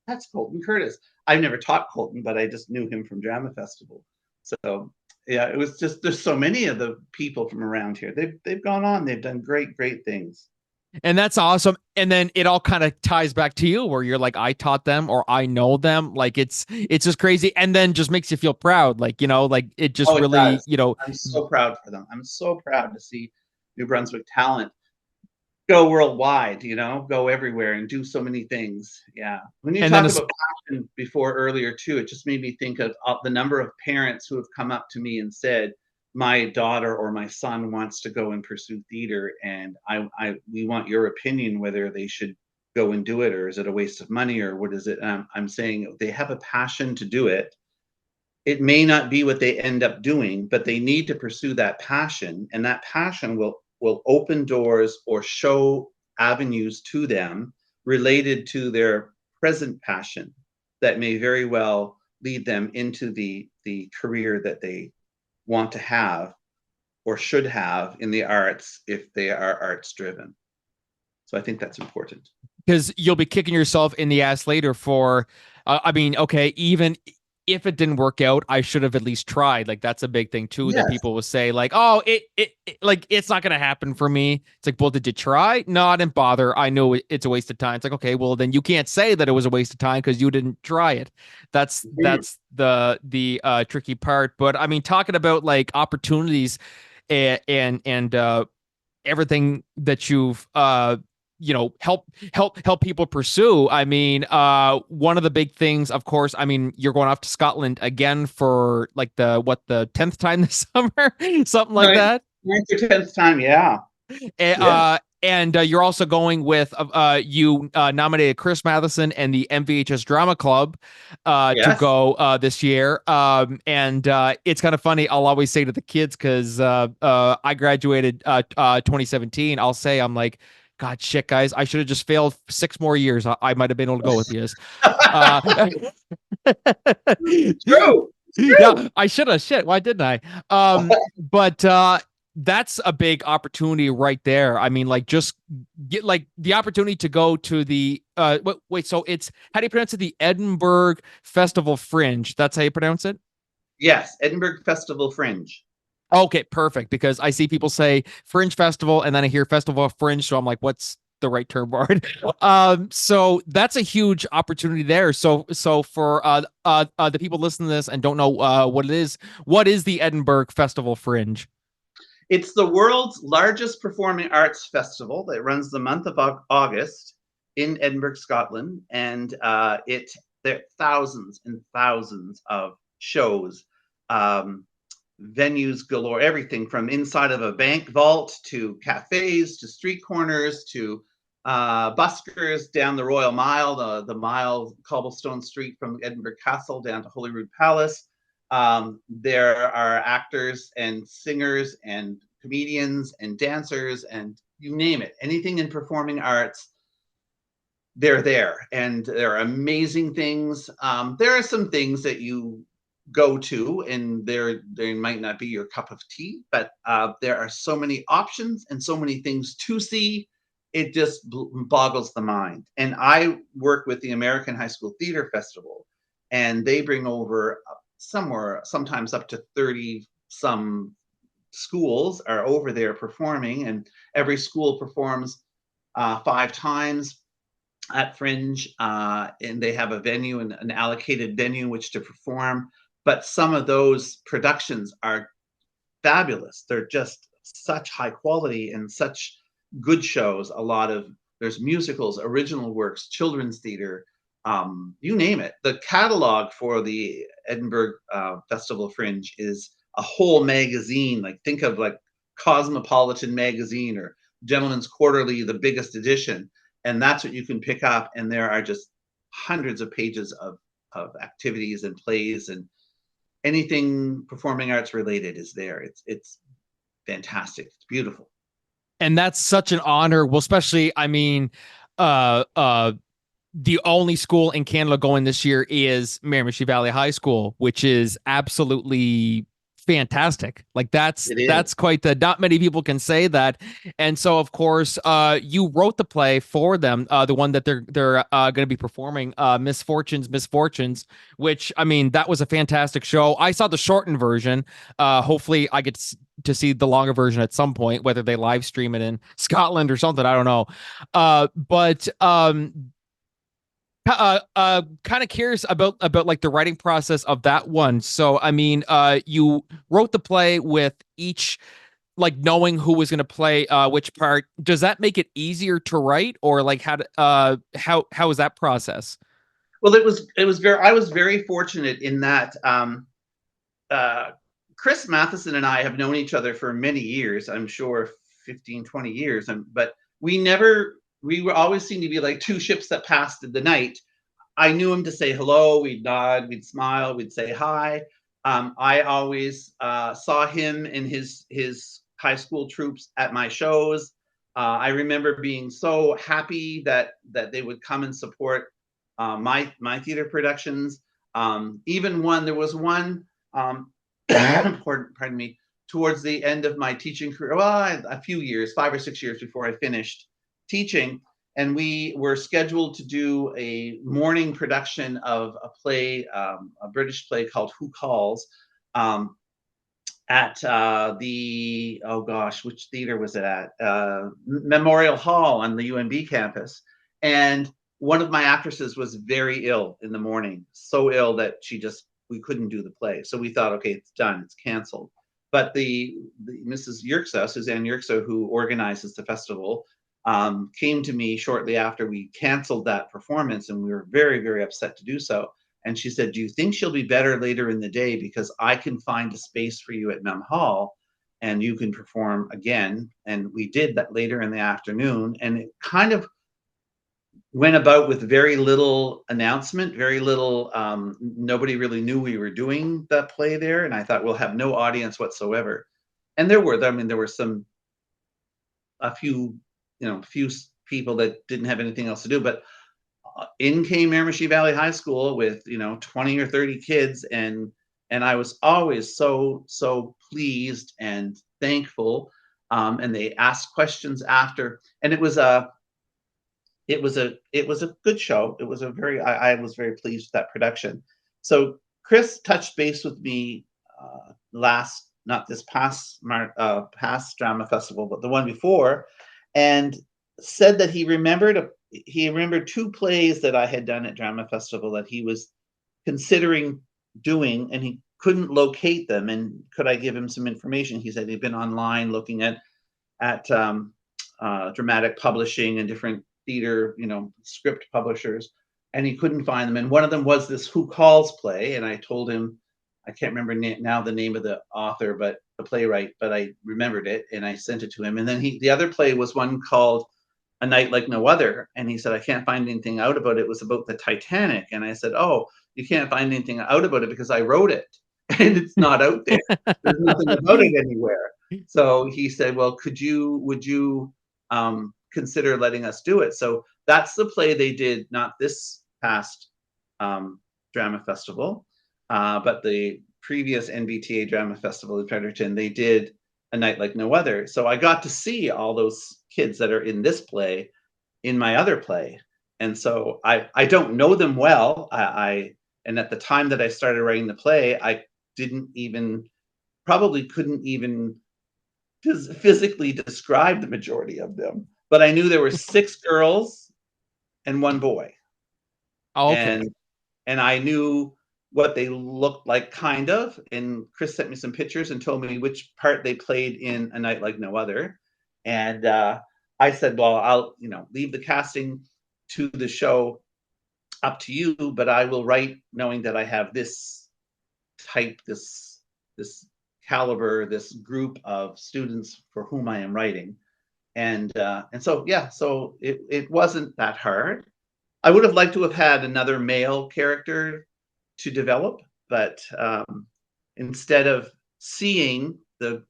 B: that's Colton Curtis. I've never taught Colton, but I just knew him from Drama Festival. So yeah, it was just, there's so many of the people from around here. They've gone on. They've done great things.
A: And that's awesome. And then it all kind of ties back to you where you're like, I taught them or I know them. Like it's just crazy. And then just makes you feel proud. Like, like it just
B: Oh, it
A: really,
B: does. I'm so proud for them. I'm so proud to see New Brunswick talent go worldwide, go everywhere and do so many things. Yeah. When you
A: and then
B: talk about passion before earlier too, it just made me think of the number of parents who have come up to me and said, my daughter or my son wants to go and pursue theater, and we want your opinion whether they should go and do it, or is it a waste of money, or what is it? I'm saying they have a passion to do it. It may not be what they end up doing, but they need to pursue that passion, and that passion will open doors or show avenues to them related to their present passion that may very well lead them into the career that they want to have or should have in the arts if they are arts driven. So I think that's important.
A: because you'll be kicking yourself in the ass later for, okay, even if it didn't work out, I should have at least tried. Like that's a big thing too, that
B: Yes.
A: people will say like, oh, it like it's not gonna happen for me. It's like, well, did you try? No, I didn't bother. I know it's a waste of time. It's like, okay, well then you can't say that it was a waste of time because you didn't try it. That's the tricky part. But I mean, talking about like opportunities and everything that you've help people pursue. I mean, one of the big things, of course, I mean, you're going off to Scotland again for like the 10th time this summer, something like that.
B: Ninth or 10th time, yeah.
A: And you're also going with you nominated Chris Matheson and the MVHS Drama Club to go this year. And it's kind of funny. I'll always say to the kids, because I graduated 2017. I'll say, I'm like, God, shit, guys, I should have just failed 6 more years. I might have been able to go with you.
B: True.
A: Yeah, I should have. Shit, why didn't I? But that's a big opportunity right there. I mean, like just get like the opportunity to go to the wait, so it's how do you pronounce it? The Edinburgh Festival Fringe. That's how you pronounce it?
B: Yes, Edinburgh Festival Fringe.
A: Okay, perfect. Because I see people say Fringe Festival and then I hear Festival of Fringe, so I'm like, what's the right term for it? So that's a huge opportunity there. So for the people listening to this and don't know what is the Edinburgh Festival Fringe?
B: It's the world's largest performing arts festival that runs the month of August in Edinburgh, Scotland, and there are thousands and thousands of shows, um, venues galore, everything from inside of a bank vault to cafes to street corners to buskers down the Royal Mile, the mile cobblestone street from Edinburgh Castle down to Holyrood Palace. There are actors and singers and comedians and dancers and you name it, anything in performing arts, they're there. And there are amazing things. There are some things that you go to and they might not be your cup of tea, but there are so many options and so many things to see. It just boggles the mind. And I work with the American High School Theater Festival, and they bring over sometimes up to 30 some schools are over there performing, and every school performs 5 times at Fringe, and they have a venue and an allocated venue which to perform. But some of those productions are fabulous. They're just such high quality and such good shows. There's musicals, original works, children's theater, you name it. The catalog for the Edinburgh Festival Fringe is a whole magazine. Like think of like Cosmopolitan magazine or Gentleman's Quarterly, the biggest edition, and that's what you can pick up. And there are just hundreds of pages of activities and plays and anything performing arts related is there. It's fantastic. It's beautiful.
A: And that's such an honor. Well, especially, I mean, uh, uh, the only school in Canada going this year is Miramichi Valley High School, which is absolutely fantastic. Like
B: It
A: that's
B: is.
A: quite the not many people can say that. And so of course, you wrote the play for them, the one that they're going to be performing, Misfortunes, which I mean that was a fantastic show. I saw the shortened version. Hopefully, I get to see the longer version at some point, whether they live stream it in Scotland or something. I don't know. But kind of curious about like the writing process of that one. So I mean, you wrote the play with each like knowing who was going to play which part. Does that make it easier to write, or like how is that process?
B: Well, it was very. I was very fortunate in that uh, Chris Matheson and I have known each other for many years. I'm sure 15, 20 years, but we were always seemed to be like two ships that passed in the night. I knew him to say hello. We'd nod, we'd smile, we'd say hi. I always saw him and his high school troops at my shows. I remember being so happy that they would come and support my theater productions. Even one there was one pardon me, towards the end of my teaching career, well, a few years, 5 or 6 years before I finished teaching, and we were scheduled to do a morning production of a play, a British play called Who Calls, um, at oh gosh, which theater was it at? Memorial Hall on the UNB campus. And one of my actresses was very ill in the morning, so ill that we couldn't do the play. So we thought, okay, it's done, it's canceled. But the Mrs. Yerxa, Suzanne Yerxa, who organizes the festival, came to me shortly after we canceled that performance, and we were very, very upset to do so. And she said, do you think she'll be better later in the day? Because I can find a space for you at Mem Hall and you can perform again. And we did that later in the afternoon. And it kind of went about with very little announcement, very little, nobody really knew we were doing that play there. And I thought we'll have no audience whatsoever. And there were a few, few people that didn't have anything else to do, but in came Miramichi Valley High School with 20 or 30 kids, and I was always so pleased and thankful, and they asked questions after, and it was a good show. It was a very I was very pleased with that production. So Chris touched base with me not this past drama festival, but the one before, and said that he remembered two plays that I had done at drama festival that he was considering doing, and he couldn't locate them. And could I give him some information? He said he'd been online looking at dramatic publishing and different theater, script publishers, and he couldn't find them. And one of them was this Who Calls play. And I told him, I can't remember now the name of the author, but the playwright, but I remembered it, and I sent it to him. And then the other play was one called A Night Like No Other. And he said, I can't find anything out about it. It was about the Titanic. And I said, oh, you can't find anything out about it because I wrote it and it's not out there. There's nothing about it anywhere. So he said, well, would you consider letting us do it? So that's the play they did, not this past drama festival, but the previous NBTA Drama Festival in Fredericton. They did A Night Like No Other. So I got to see all those kids that are in this play in my other play. And so I don't know them well. And at the time that I started writing the play, I probably couldn't even physically describe the majority of them. But I knew there were 6 girls and 1 boy.
A: Oh, okay.
B: And I knew what they looked like, kind of. And Chris sent me some pictures and told me which part they played in A Night Like No Other. And I said, well, I'll leave the casting to the show up to you, but I will write knowing that I have this type, this caliber, this group of students for whom I am writing. And so, yeah, so it wasn't that hard. I would have liked to have had another male character to develop, but instead of seeing the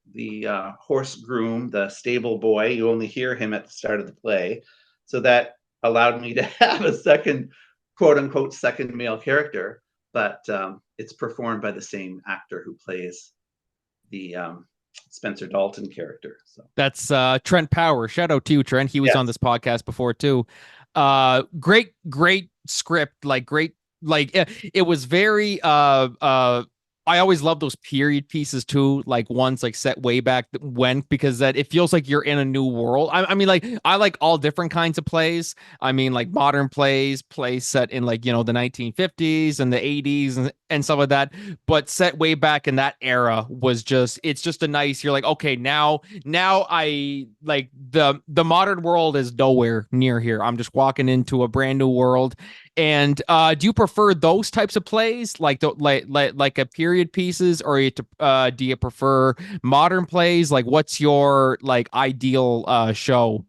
B: horse groom, the stable boy, you only hear him at the start of the play. So that allowed me to have a second, quote unquote, second male character, but it's performed by the same actor who plays the Spencer Dalton character. So
A: that's Trent Power. Shout out to you, Trent. He was
B: Yes.
A: on this podcast before too. Great script, like great, like it was very I always love those period pieces too, like ones like set way back when, because that it feels like you're in a new world. I mean, like I like all different kinds of plays. I mean, like modern plays set in like the 1950s and the 80s and stuff like that. But set way back in that era was it's just a nice. You're like, okay, now I like the modern world is nowhere near here. I'm just walking into a brand new world. And do you prefer those types of plays, like a period pieces, or do you prefer modern plays? Like, what's your like ideal show?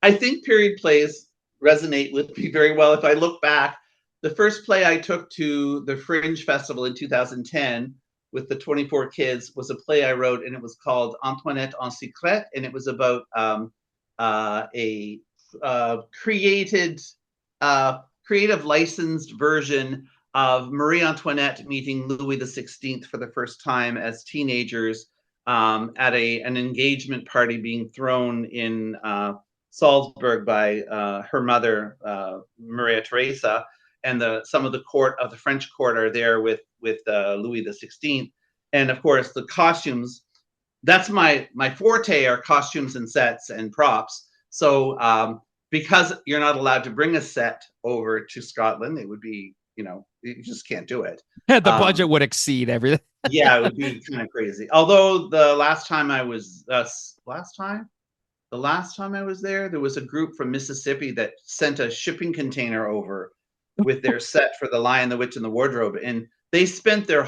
B: I think period plays resonate with me very well. If I look back, the first play I took to the Fringe Festival in 2010 with the 24 kids was a play I wrote, and it was called Antoinette en Secret, and it was about a creative licensed version of Marie Antoinette meeting Louis XVI for the first time as teenagers at an engagement party being thrown in Salzburg by her mother, Maria Theresa, and some of the French court are there with Louis XVI, and of course the costumes. That's my forte, are costumes and sets and props. So because you're not allowed to bring a set over to Scotland, it would be, you just can't do it.
A: The budget would exceed everything.
B: Yeah, it would be kind of crazy. Although the last time I was there was a group from Mississippi that sent a shipping container over with their set for The Lion, the Witch, and the Wardrobe, and they spent their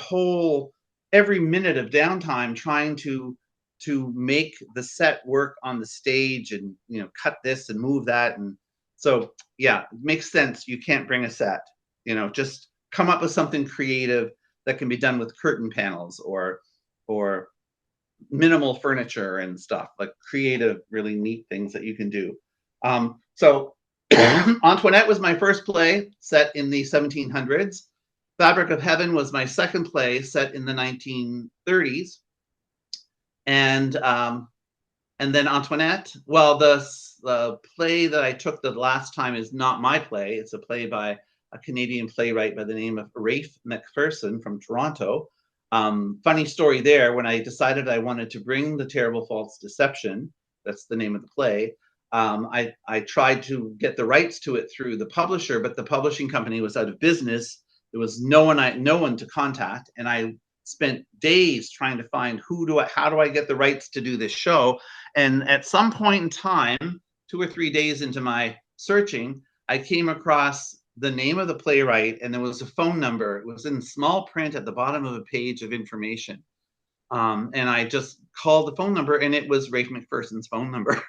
B: every minute of downtime trying to make the set work on the stage, and cut this and move that. And so, yeah, it makes sense. You can't bring a set, just come up with something creative that can be done with curtain panels or minimal furniture and stuff, like creative, really neat things that you can do. So Antoinette was my first play set in the 1700s. Fabric of Heaven was my second play set in the 1930s. And then Antoinette. Well, the play that I took the last time is not my play. It's a play by a Canadian playwright by the name of Rafe McPherson from Toronto. Funny story there. When I decided I wanted to bring The Terrible False Deception, that's the name of the play, I tried to get the rights to it through the publisher, but the publishing company was out of business. There was no one to contact, and I spent days trying to find how do I get the rights to do this show. And at some point in time, 2 or 3 days into my searching, I came across the name of the playwright, and there was a phone number. It was in small print at the bottom of a page of information. And I just called the phone number, and it was Rafe McPherson's phone number.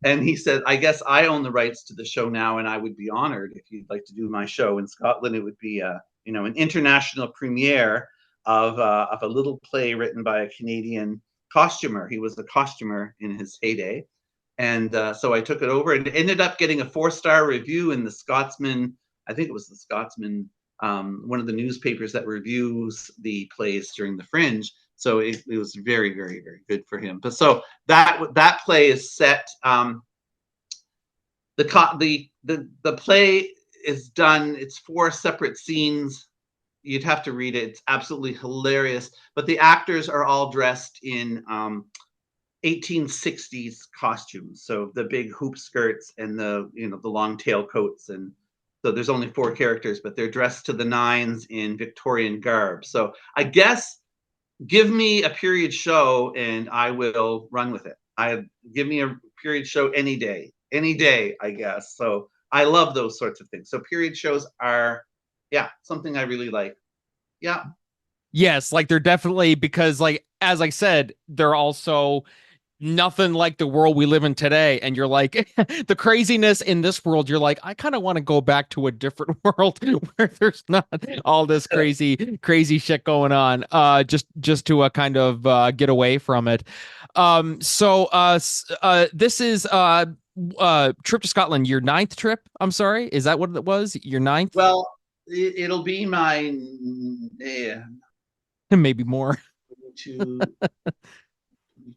B: And he said, I guess I own the rights to the show now, and I would be honored if you'd like to do my show in Scotland. It would be an international premiere of a little play written by a Canadian costumer. He was a costumer in his heyday. And so I took it over and ended up getting a 4-star review in the Scotsman. I think it was the Scotsman, one of the newspapers that reviews the plays during the Fringe. So it was very, very, very good for him. But so that play is set. The play is done. It's 4 separate scenes. You'd have to read it. It's absolutely hilarious. But the actors are all dressed in 1860s costumes. So the big hoop skirts and the long tail coats. And so there's only 4 characters, but they're dressed to the nines in Victorian garb. So I guess give me a period show and I will run with it. Give me a period show any day, I guess. So I love those sorts of things. So period shows are, something I really like. Yeah.
A: Yes, like they're definitely, because like as I said, they're also nothing like the world we live in today. And you're like, the craziness in this world, you're like, I kind of want to go back to a different world where there's not all this crazy shit going on. Just to kind of get away from it. This is trip to Scotland, your 9th trip. I'm sorry, is that what it was? Your 9th?
B: Well, it'll be my
A: Maybe more.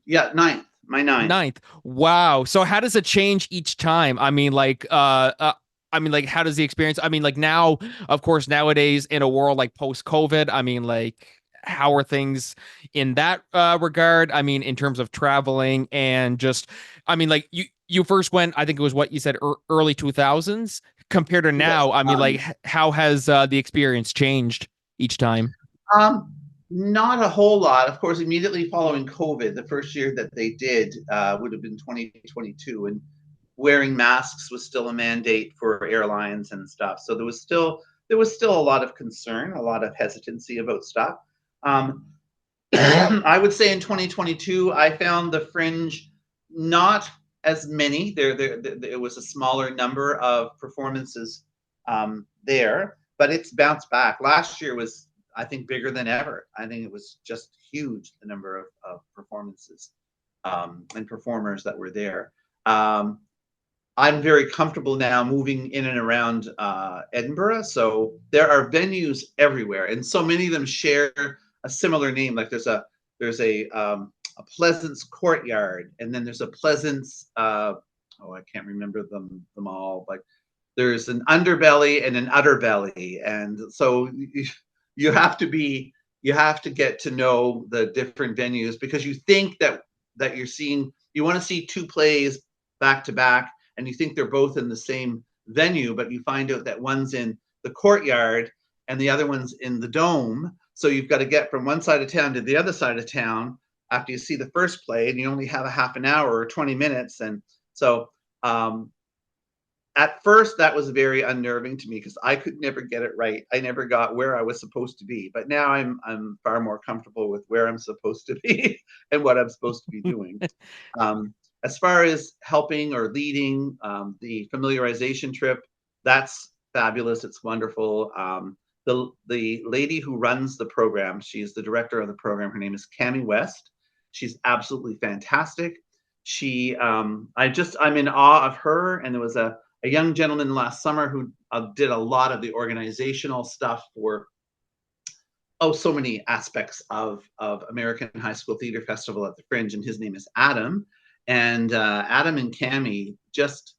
B: 9th. My 9th.
A: 9th. Wow. So how does it change each time? I mean, like, how does the experience? I mean, like now, of course, nowadays in a world like post-COVID, I mean, like, how are things in that regard? I mean, in terms of traveling and just, I mean, like you first went, I think it was what you said, early 2000s compared to now.
B: Yes.
A: I mean, like, how has the experience changed each time?
B: Not a whole lot. Of course, immediately following COVID, the first year that they did would have been 2022, and wearing masks was still a mandate for airlines and stuff. So there was still a lot of concern, a lot of hesitancy about stuff. I would say in 2022, I found the Fringe not as many. It was a smaller number of performances there, but it's bounced back. Last year was, I think, bigger than ever. I think it was just huge, the number of performances and performers that were there. I'm very comfortable now moving in and around Edinburgh, so there are venues everywhere, and so many of them share a similar name. Like there's a Pleasance Courtyard, and then there's a Pleasance. I can't remember them all, but there's an Underbelly and an Utterbelly, and so you have to get to know the different venues, because you think that you want to see 2 plays back to back, and you think they're both in the same venue, but you find out that one's in the Courtyard and the other one's in the Dome. So you've got to get from one side of town to the other side of town after you see the first play, and you only have a half an hour or 20 minutes. And so at first that was very unnerving to me, because I could never get it right. I never got where I was supposed to be, but now I'm far more comfortable with where I'm supposed to be and what I'm supposed to be doing. As far as helping or leading the familiarization trip, that's fabulous. It's wonderful. The lady who runs the program, she's the director of the program. Her name is Cami West. She's absolutely fantastic. I'm in awe of her. And there was a young gentleman last summer who did a lot of the organizational stuff for so many aspects of American High School Theatre Festival at the Fringe, and his name is Adam. And Adam and Cami, just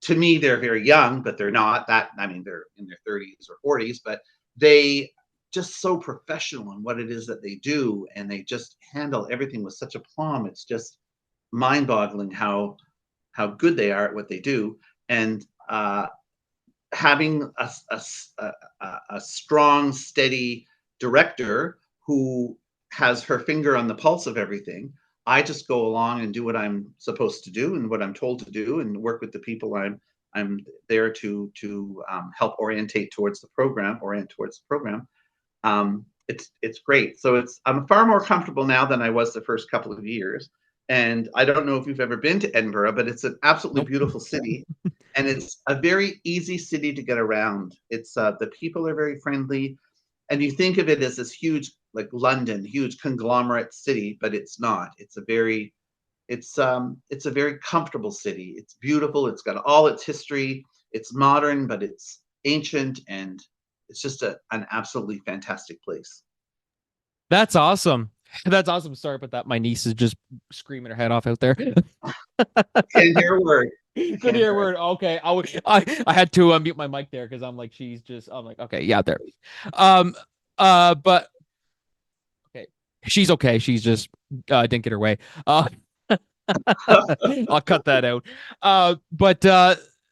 B: to me, they're very young, but they're not that. I mean, they're in their 30s or 40s, but they just so professional in what it is that they do, and they just handle everything with such aplomb. It's just mind-boggling how good they are at what they do. And having a strong, steady director who has her finger on the pulse of everything, I just go along and do what I'm supposed to do and what I'm told to do, and work with the people I'm there to help orient towards the program. It's great. So I'm far more comfortable now than I was the first couple of years. And I don't know if you've ever been to Edinburgh, but it's an absolutely beautiful city, and it's a very easy city to get around. It's the people are very friendly, and you think of it as this huge, like London, huge conglomerate city, but it's not. It's a very comfortable city. It's beautiful. It's got all its history. It's modern, but it's ancient, and it's just an absolutely fantastic place.
A: That's awesome. That's awesome. Sorry about that. My niece is just screaming her head off out there.
B: Can't hear a word.
A: Could hear a word. Okay. I had to mute my mic there because I'm like, I'm like, okay, yeah, there. But okay. She's okay. She's just didn't get her way. I'll cut that out. But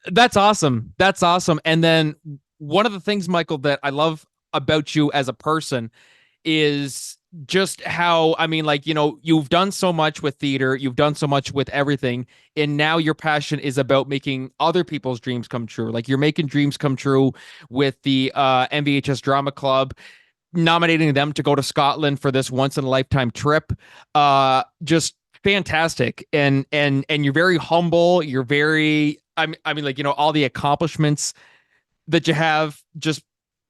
A: that's awesome. That's awesome. And then one of the things, Michael, that I love about you as a person is just how, I mean, like, you've done so much with theater, you've done so much with everything, and now your passion is about making other people's dreams come true. Like, you're making dreams come true with the MVHS Drama Club, nominating them to go to Scotland for this once in a lifetime trip. Just fantastic. And you're very humble. You're very, I mean, like, all the accomplishments that you have, just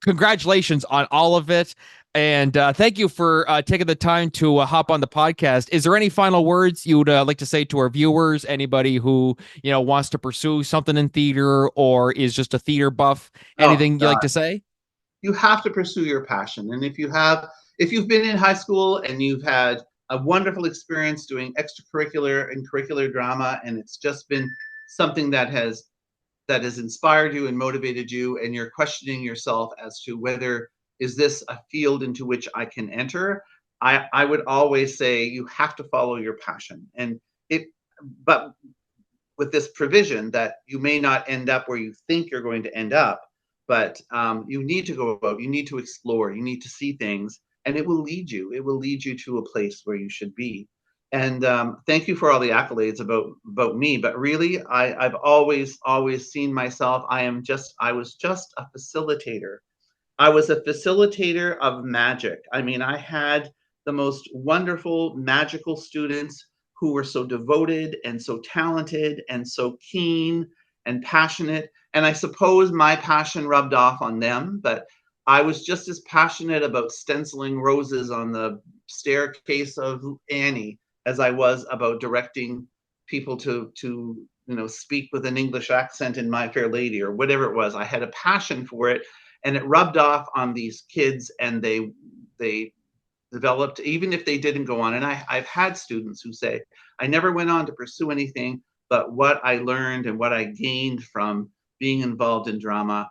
A: congratulations on all of it. And thank you for taking the time to hop on the podcast. Is there any final words you would like to say to our viewers? Anybody who, wants to pursue something in theater or is just a theater buff? Anything you'd like to say?
B: You have to pursue your passion. And if you've been in high school and you've had a wonderful experience doing extracurricular and curricular drama, and it's just been something that has inspired you and motivated you, and you're questioning yourself as to whether is this a field into which I can enter, I would always say you have to follow your passion. But with this provision that you may not end up where you think you're going to end up, but you need to go out, you need to explore, you need to see things, and it will lead you to a place where you should be. And thank you for all the accolades about me, but really I've always seen myself, I was just a facilitator. I was a facilitator of magic. I mean, I had the most wonderful, magical students who were so devoted and so talented and so keen and passionate. And I suppose my passion rubbed off on them, but I was just as passionate about stenciling roses on the staircase of Annie as I was about directing people to speak with an English accent in My Fair Lady or whatever it was. I had a passion for it. And it rubbed off on these kids, and they developed, even if they didn't go on. And I've had students who say, I never went on to pursue anything, but what I learned and what I gained from being involved in drama,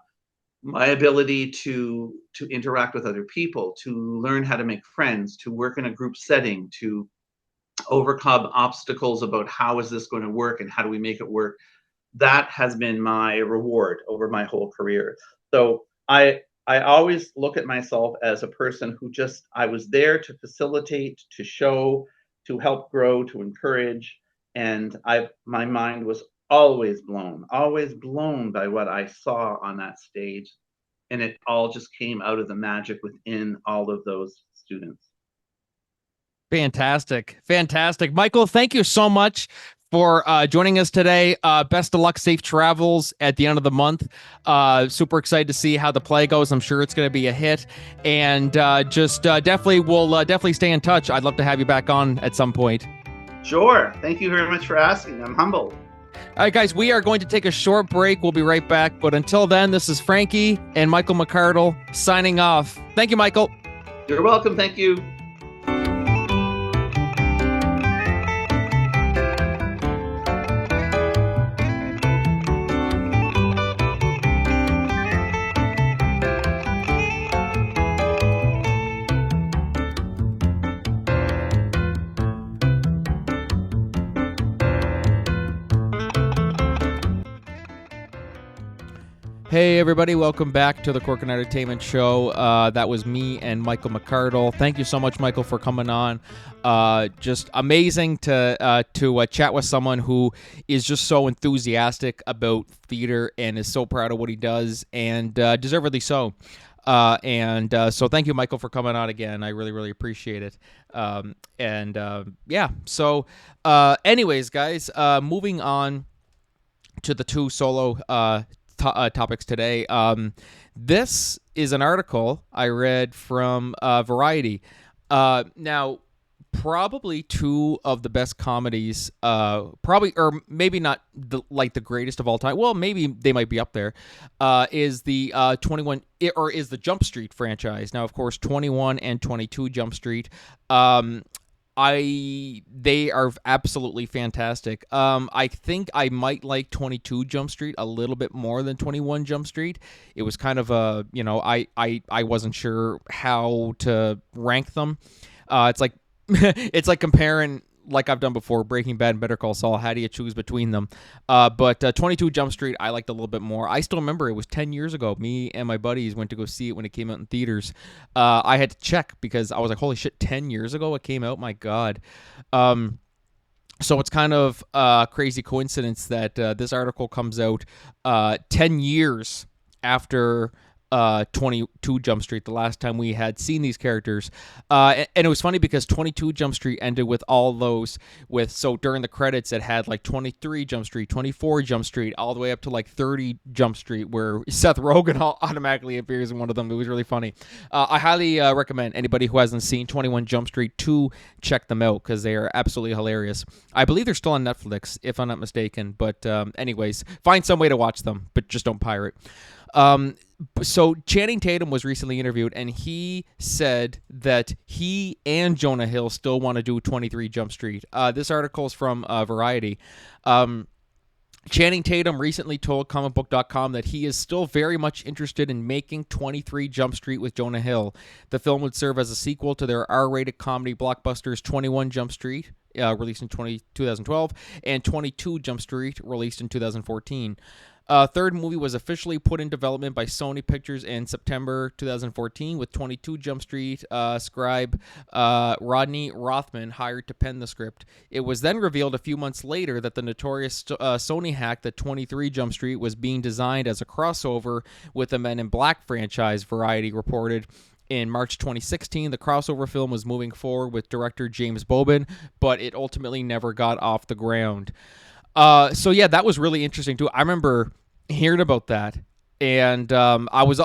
B: my ability to interact with other people, to learn how to make friends, to work in a group setting, to overcome obstacles about how is this going to work and how do we make it work, that has been my reward over my whole career. So I always look at myself as a person who I was there to facilitate, to show, to help grow, to encourage. And my mind was always blown by what I saw on that stage. And it all just came out of the magic within all of those students.
A: Fantastic. Michael, thank you so much for joining us today. Best of luck, safe travels at the end of the month. Super excited to see how the play goes. I'm sure it's going to be a hit, and we'll definitely stay in touch. I'd love to have you back on at some point.
B: Sure. Thank you very much for asking. I'm humbled.
A: All right, guys, we are going to take a short break. We'll be right back. But until then, this is Franky and Michael McArdle signing off. Thank you, Michael.
B: You're welcome. Thank you.
A: Hey everybody, welcome back to the Cork and Entertainment Show. That was me and Michael McArdle. Thank you so much, Michael, for coming on. Just amazing to chat with someone who is just so enthusiastic about theater and is so proud of what he does, and deservedly so. So thank you, Michael, for coming on again. I really, really appreciate it. Anyways, guys, moving on to the two solo topics today. This is an article I read from Variety. Now, probably two of the best comedies, or maybe not the greatest of all time. Well, maybe they might be up there. Is the 21 or is the Jump Street franchise. Now, of course, 21 and 22 Jump Street. They are absolutely fantastic. I think I might like 22 Jump Street a little bit more than 21 Jump Street. It was kind of I wasn't sure how to rank them. It's like it's like comparing, like I've done before, Breaking Bad and Better Call Saul. How do you choose between them? But 22 Jump Street, I liked a little bit more. I still remember it was 10 years ago. Me and my buddies went to go see it when it came out in theaters. I had to check because I was like, holy shit, 10 years ago it came out? My God. So it's kind of a crazy coincidence that this article comes out 10 years after 22 Jump Street, the last time we had seen these characters. And it was funny because 22 Jump Street ended with all those so during the credits it had like 23 Jump Street, 24 Jump Street, all the way up to like 30 Jump Street, where Seth Rogen automatically appears in one of them. It was really funny. I highly recommend anybody who hasn't seen 21 Jump Street to check them out because they are absolutely hilarious. I believe they're still on Netflix, if I'm not mistaken. But anyways, find some way to watch them, but just don't pirate. So Channing Tatum was recently interviewed, and he said that he and Jonah Hill still want to do 23 Jump Street. This article is from Variety. Channing Tatum recently told comicbook.com that he is still very much interested in making 23 Jump Street with Jonah Hill. The film would serve as a sequel to their R-rated comedy blockbusters 21 Jump Street, released in 2012, and 22 Jump Street, released in 2014. Third movie was officially put in development by Sony Pictures in September 2014, with 22 Jump Street scribe Rodney Rothman hired to pen the script. It was then revealed a few months later that the notorious Sony hack that 23 Jump Street was being designed as a crossover with the Men in Black franchise, Variety reported. In March 2016, the crossover film was moving forward with director James Bobin, but it ultimately never got off the ground. So yeah, that was really interesting too. I remember hearing about that, and I was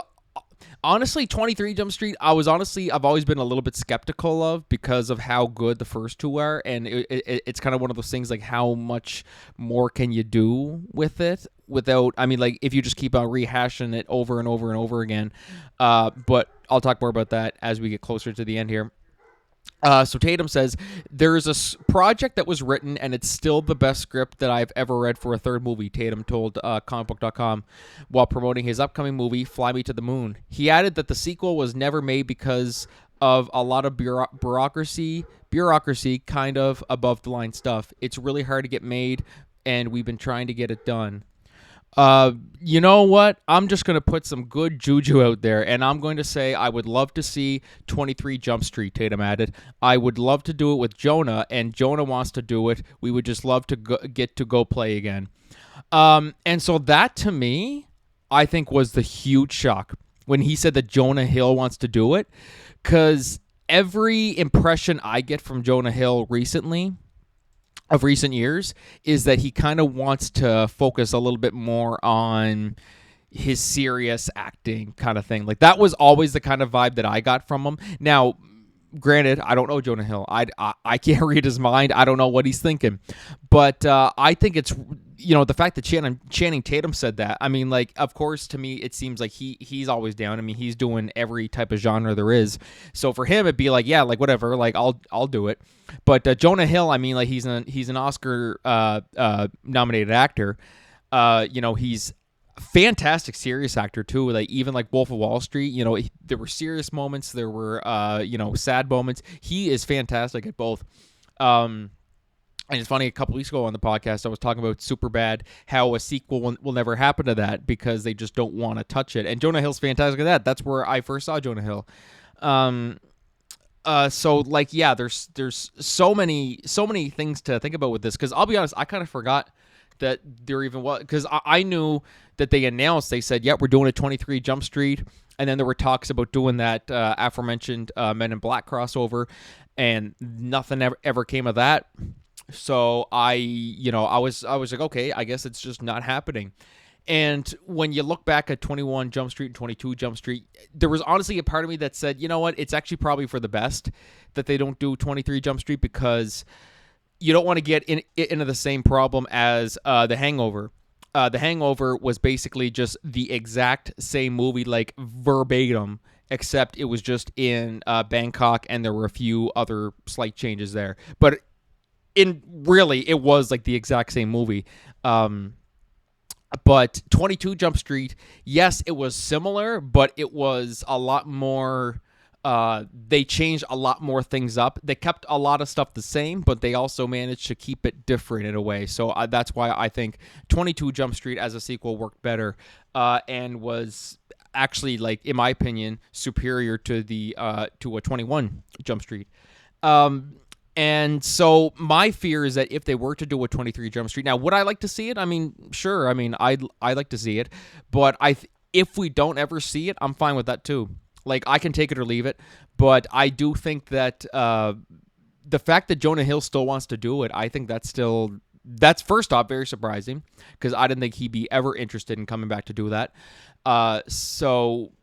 A: honestly 23 Jump Street. I've always been a little bit skeptical of because of how good the first two are, and it's kind of one of those things like how much more can you do with it without? I mean, like if you just keep on rehashing it over and over and over again. But I'll talk more about that as we get closer to the end here. So Tatum says, there's a project that was written, and it's still the best script that I've ever read for a third movie, Tatum told comicbook.com while promoting his upcoming movie, Fly Me to the Moon. He added that the sequel was never made because of a lot of bureaucracy, kind of above-the-line stuff. It's really hard to get made, and we've been trying to get it done. You know what? I'm just going to put some good juju out there, and I'm going to say I would love to see 23 Jump Street, Tatum added. I would love to do it with Jonah, and Jonah wants to do it. We would just love to get to go play again. And so that, to me, I think was the huge shock when he said that Jonah Hill wants to do it, because every impression I get from Jonah Hill of recent years is that he kind of wants to focus a little bit more on his serious acting kind of thing. Like that was always the kind of vibe that I got from him. Now, granted, I don't know Jonah Hill. I can't read his mind. I don't know what he's thinking. But I think the fact that Channing Tatum said that, I mean, like, of course, to me, it seems like he's always down. I mean, he's doing every type of genre there is. So for him, it'd be like, yeah, like whatever, like I'll do it. But Jonah Hill, I mean, like he's an Oscar nominated actor. He's fantastic serious actor too. Like even like Wolf of Wall Street, there were serious moments, there were sad moments. He is fantastic at both. And it's funny, a couple weeks ago on the podcast, I was talking about Superbad, how a sequel will never happen to that because they just don't want to touch it. And Jonah Hill's fantastic at that. That's where I first saw Jonah Hill. So like, yeah, there's so many things to think about with this. Because I'll be honest, I kind of forgot that there even was, because I knew that they announced, they said, yeah, we're doing a 23 Jump Street. And then there were talks about doing that aforementioned Men in Black crossover, and nothing ever came of that. So I was like, okay, I guess it's just not happening. And when you look back at 21 Jump Street and 22 Jump Street, there was honestly a part of me that said, you know what, it's actually probably for the best that they don't do 23 Jump Street, because you don't want to get into the same problem as The Hangover. The Hangover was basically just the exact same movie, like verbatim, except it was just in Bangkok, and there were a few other slight changes there. But it was like the exact same movie. But 22 Jump Street, yes, it was similar, but it was a lot more. They changed a lot more things up. They kept a lot of stuff the same, but they also managed to keep it different in a way. So that's why I think 22 Jump Street as a sequel worked better, and was actually, like, in my opinion, superior to a 21 Jump Street. And so my fear is that if they were to do a 23 Jump Street, now would I like to see it? I mean, sure. I mean, I'd like to see it, but if we don't ever see it, I'm fine with that too. Like, I can take it or leave it, but I do think that the fact that Jonah Hill still wants to do it, I think that's first off very surprising, because I didn't think he'd be ever interested in coming back to do that. So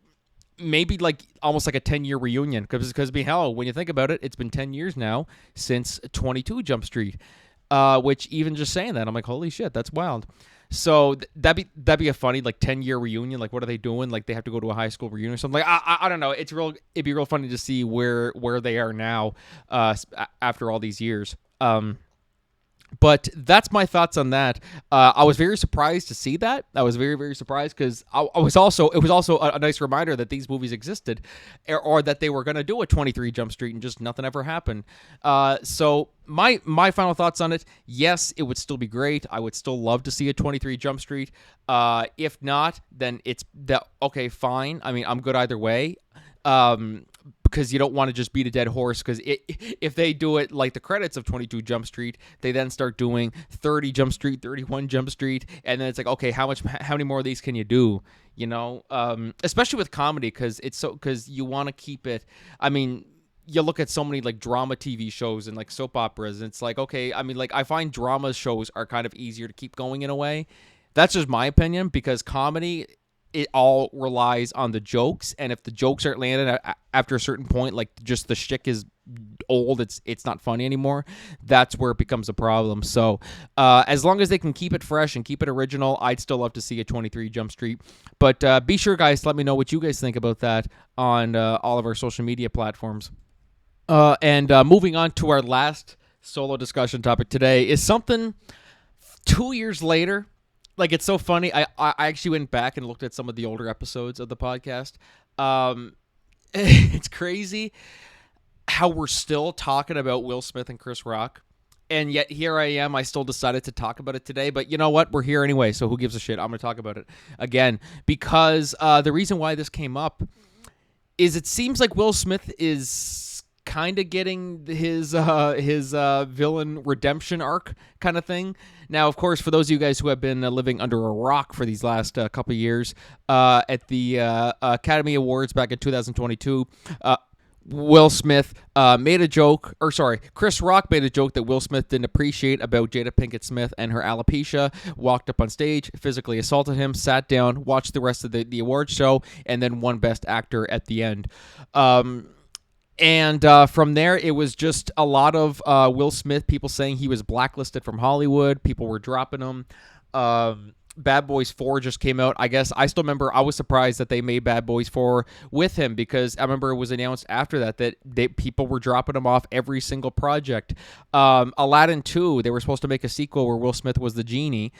A: maybe like almost like a 10-year reunion, because hell, when you think about it, it's been 10 years now since 22 Jump Street, which even just saying that, I'm like, holy shit, that's wild. So that'd be a funny like 10-year reunion. Like, what are they doing? Like, they have to go to a high school reunion or something. Like, I don't know. It'd be real funny to see where they are now after all these years. But that's my thoughts on that. I was very surprised to see that. I was very, very surprised, because it was also a nice reminder that these movies existed, or that they were going to do a 23 Jump Street and just nothing ever happened. So my final thoughts on it, yes, it would still be great. I would still love to see a 23 Jump Street. If not, then okay, fine. I mean, I'm good either way. Because you don't want to just beat a dead horse, because if they do it like the credits of 22 Jump Street, they then start doing 30 Jump Street, 31 Jump Street, and then it's like, okay, how many more of these can you do? Especially with comedy, because you want to keep it. I mean, you look at so many like drama TV shows and like soap operas, and it's like, okay, I mean, like, I find drama shows are kind of easier to keep going in a way. That's just my opinion, because comedy, it all relies on the jokes, and if the jokes aren't landed after a certain point, like just the shtick is old, it's not funny anymore, that's where it becomes a problem. So as long as they can keep it fresh and keep it original, I'd still love to see a 23 Jump Street. But be sure, guys, to let me know what you guys think about that on all of our social media platforms. And moving on to our last solo discussion topic today is something 2 years later. Like, it's so funny. I actually went back and looked at some of the older episodes of the podcast. It's crazy how we're still talking about Will Smith and Chris Rock. And yet here I am. I still decided to talk about it today. But you know what? We're here anyway, so who gives a shit? I'm going to talk about it again. Because the reason why this came up is it seems like Will Smith is kind of getting his villain redemption arc kind of thing. Now, of course, for those of you guys who have been living under a rock for these last couple of years, at the Academy Awards back in 2022, Will Smith made a joke, or sorry, Chris Rock made a joke that Will Smith didn't appreciate about Jada Pinkett Smith and her alopecia, walked up on stage, physically assaulted him, sat down, watched the rest of the award show, and then won Best Actor at the end. And from there, it was just a lot of Will Smith, people saying he was blacklisted from Hollywood. People were dropping him. Bad Boys 4 just came out. I guess I still remember I was surprised that they made Bad Boys 4 with him, because I remember it was announced after that people were dropping him off every single project. Aladdin 2, they were supposed to make a sequel where Will Smith was the genie.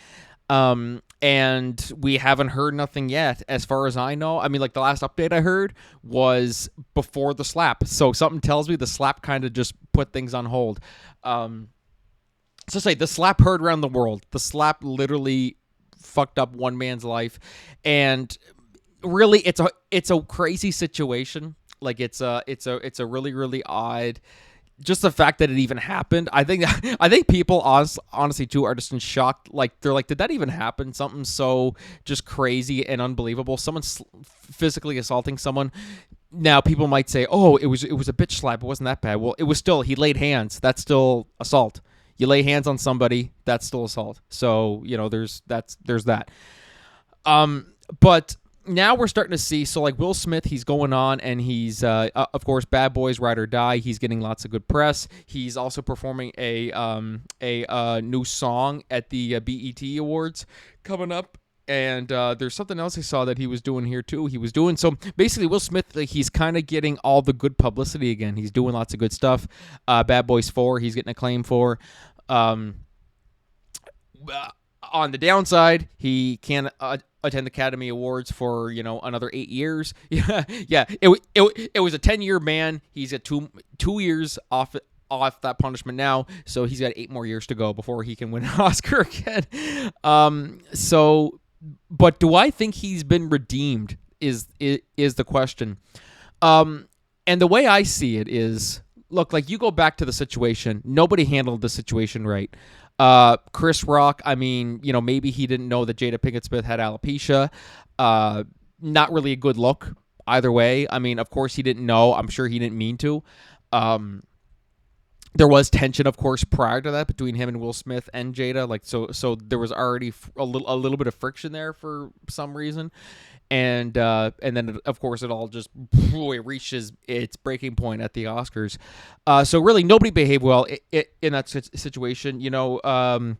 A: And we haven't heard nothing yet, as far as I know. I mean, like, the last update I heard was before the slap. So something tells me the slap kind of just put things on hold. So say the slap heard around the world. The slap literally fucked up one man's life, and really, it's a crazy situation. Like, it's a really, really odd. Just the fact that it even happened, I think people honestly too are just in shock. Like, they're like, did that even happen? Something so just crazy and unbelievable. Someone's physically assaulting someone. Now people might say, oh, it was a bitch slap. It wasn't that bad. Well, it was still, he laid hands. That's still assault. You lay hands on somebody, that's still assault. So, there's that. But now we're starting to see, so like Will Smith, he's going on, and he's of course, Bad Boys Ride or Die. He's getting lots of good press. He's also performing a new song at the BET Awards coming up. And there's something else I saw that he was doing here too. So basically, Will Smith, like, he's kind of getting all the good publicity again. He's doing lots of good stuff. Bad Boys 4, he's getting acclaim for. On the downside, he can't attend Academy Awards for another 8 years. Yeah. It was a 10-year ban. He's got two years off that punishment now, so he's got 8 more years to go before he can win an Oscar again. But do I think he's been redeemed? Is the question. And the way I see it is, look, like, you go back to the situation. Nobody handled the situation right. Chris Rock, I mean, maybe he didn't know that Jada Pinkett Smith had alopecia. Not really a good look either way. I mean, of course he didn't know. I'm sure he didn't mean to. There was tension, of course, prior to that between him and Will Smith and Jada. Like, so there was already a little bit of friction there for some reason. And then, of course, it all just reaches its breaking point at the Oscars. So really, nobody behaved well in that situation. In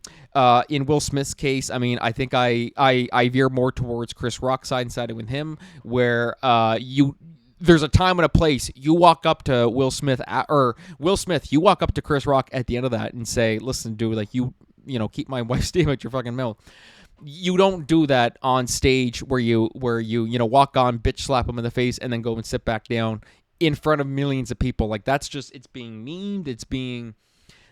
A: Will Smith's case, I mean, I think I veer more towards Chris Rock's side and siding with him, where there's a time and a place. You walk up to Will Smith, you walk up to Chris Rock at the end of that and say, listen, dude, like, keep my wife's name out your fucking mouth. You don't do that on stage where you walk on, bitch slap him in the face, and then go and sit back down in front of millions of people. Like, that's just, it's being memed.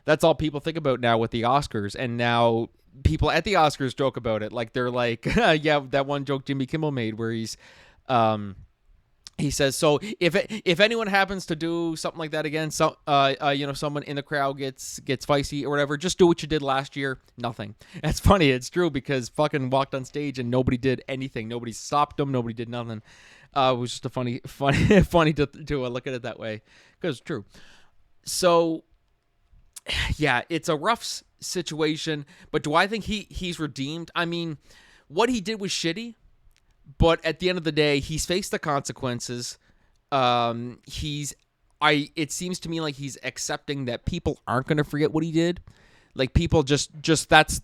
A: That's all people think about now with the Oscars. And now people at the Oscars joke about it. Like, they're like, yeah, that one joke Jimmy Kimmel made where he says, so if anyone happens to do something like that again, someone in the crowd gets feisty or whatever, just do what you did last year. Nothing. That's funny. It's true, because fucking walked on stage and nobody did anything. Nobody stopped him. Nobody did nothing. It was just a funny to look at it that way, because it's true. So yeah, it's a rough situation. But do I think he's redeemed? I mean, what he did was shitty. But at the end of the day, he's faced the consequences. It seems to me like he's accepting that people aren't going to forget what he did. Like, people just that's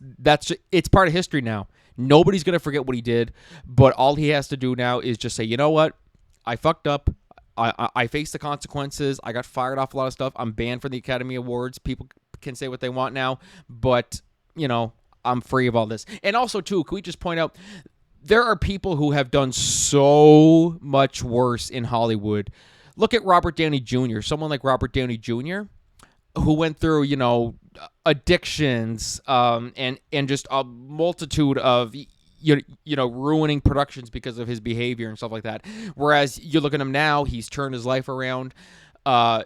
A: it's part of history now. Nobody's going to forget what he did, but all he has to do now is just say, you know what? I fucked up. I faced the consequences. I got fired off a lot of stuff. I'm banned from the Academy Awards. People can say what they want now, but I'm free of all this. And also, too, can we just point out, there are people who have done so much worse in Hollywood. Look at Robert Downey Jr., someone like Robert Downey Jr., who went through, addictions, and just a multitude of, ruining productions because of his behavior and stuff like that. Whereas you look at him now, he's turned his life around.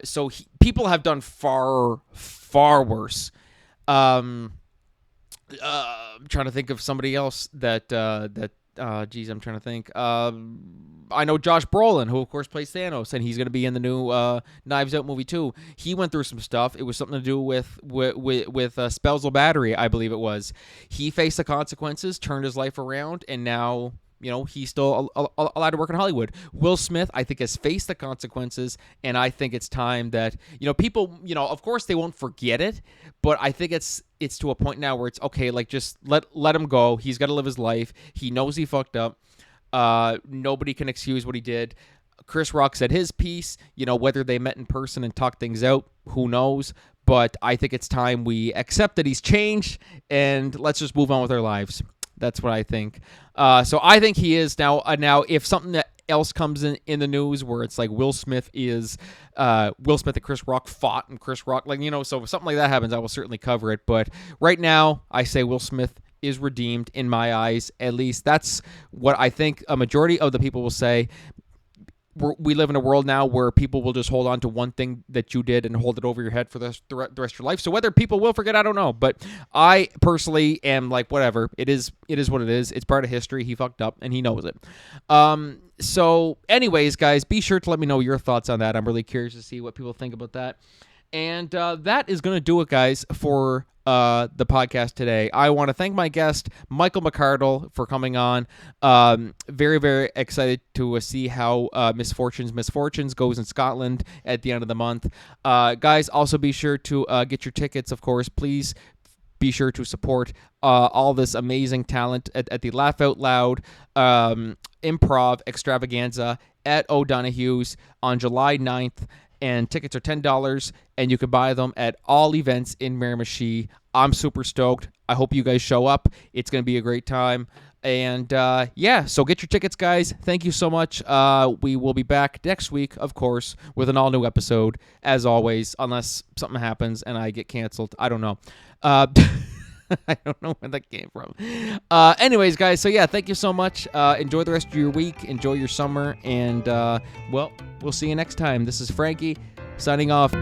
A: So people have done far, far worse. I'm trying to think of somebody else that I'm trying to think. I know Josh Brolin, who of course plays Thanos, and he's going to be in the new Knives Out movie too. He went through some stuff. It was something to do with spousal battery, I believe it was. He faced the consequences, turned his life around, and now he's still allowed to work in Hollywood. Will Smith, I think, has faced the consequences, and I think it's time that, people, of course they won't forget it, but I think it's to a point now where it's okay, like, just let him go. He's got to live his life. He knows he fucked up. Nobody can excuse what he did. Chris Rock said his piece, whether they met in person and talked things out, who knows? But I think it's time we accept that he's changed, and let's just move on with our lives. That's what I think. So I think he is now. If something else comes in the news where it's like Will Smith and Chris Rock fought, and Chris Rock, so if something like that happens, I will certainly cover it. But right now, I say Will Smith is redeemed in my eyes. At least that's what I think a majority of the people will say. We live in a world now where people will just hold on to one thing that you did and hold it over your head for the rest of your life. So whether people will forget, I don't know. But I personally am like, whatever. It is what it is. It's part of history. He fucked up, and he knows it. So anyways, guys, be sure to let me know your thoughts on that. I'm really curious to see what people think about that. And that is going to do it, guys, for the podcast today. I want to thank my guest, Michael McArdle, for coming on. Very, very excited to see how Misfortunes goes in Scotland at the end of the month. Guys, also be sure to get your tickets, of course. Please be sure to support all this amazing talent at the Laugh Out Loud Improv Extravaganza at O'Donoghue's on July 9th. And tickets are $10, and you can buy them at all events in Miramichi. I'm super stoked. I hope you guys show up. It's going to be a great time. And, so get your tickets, guys. Thank you so much. We will be back next week, of course, with an all-new episode, as always, unless something happens and I get canceled. I don't know. I don't know where that came from. Anyways, guys, so thank you so much. Enjoy the rest of your week. Enjoy your summer. And, we'll see you next time. This is Franky, signing off.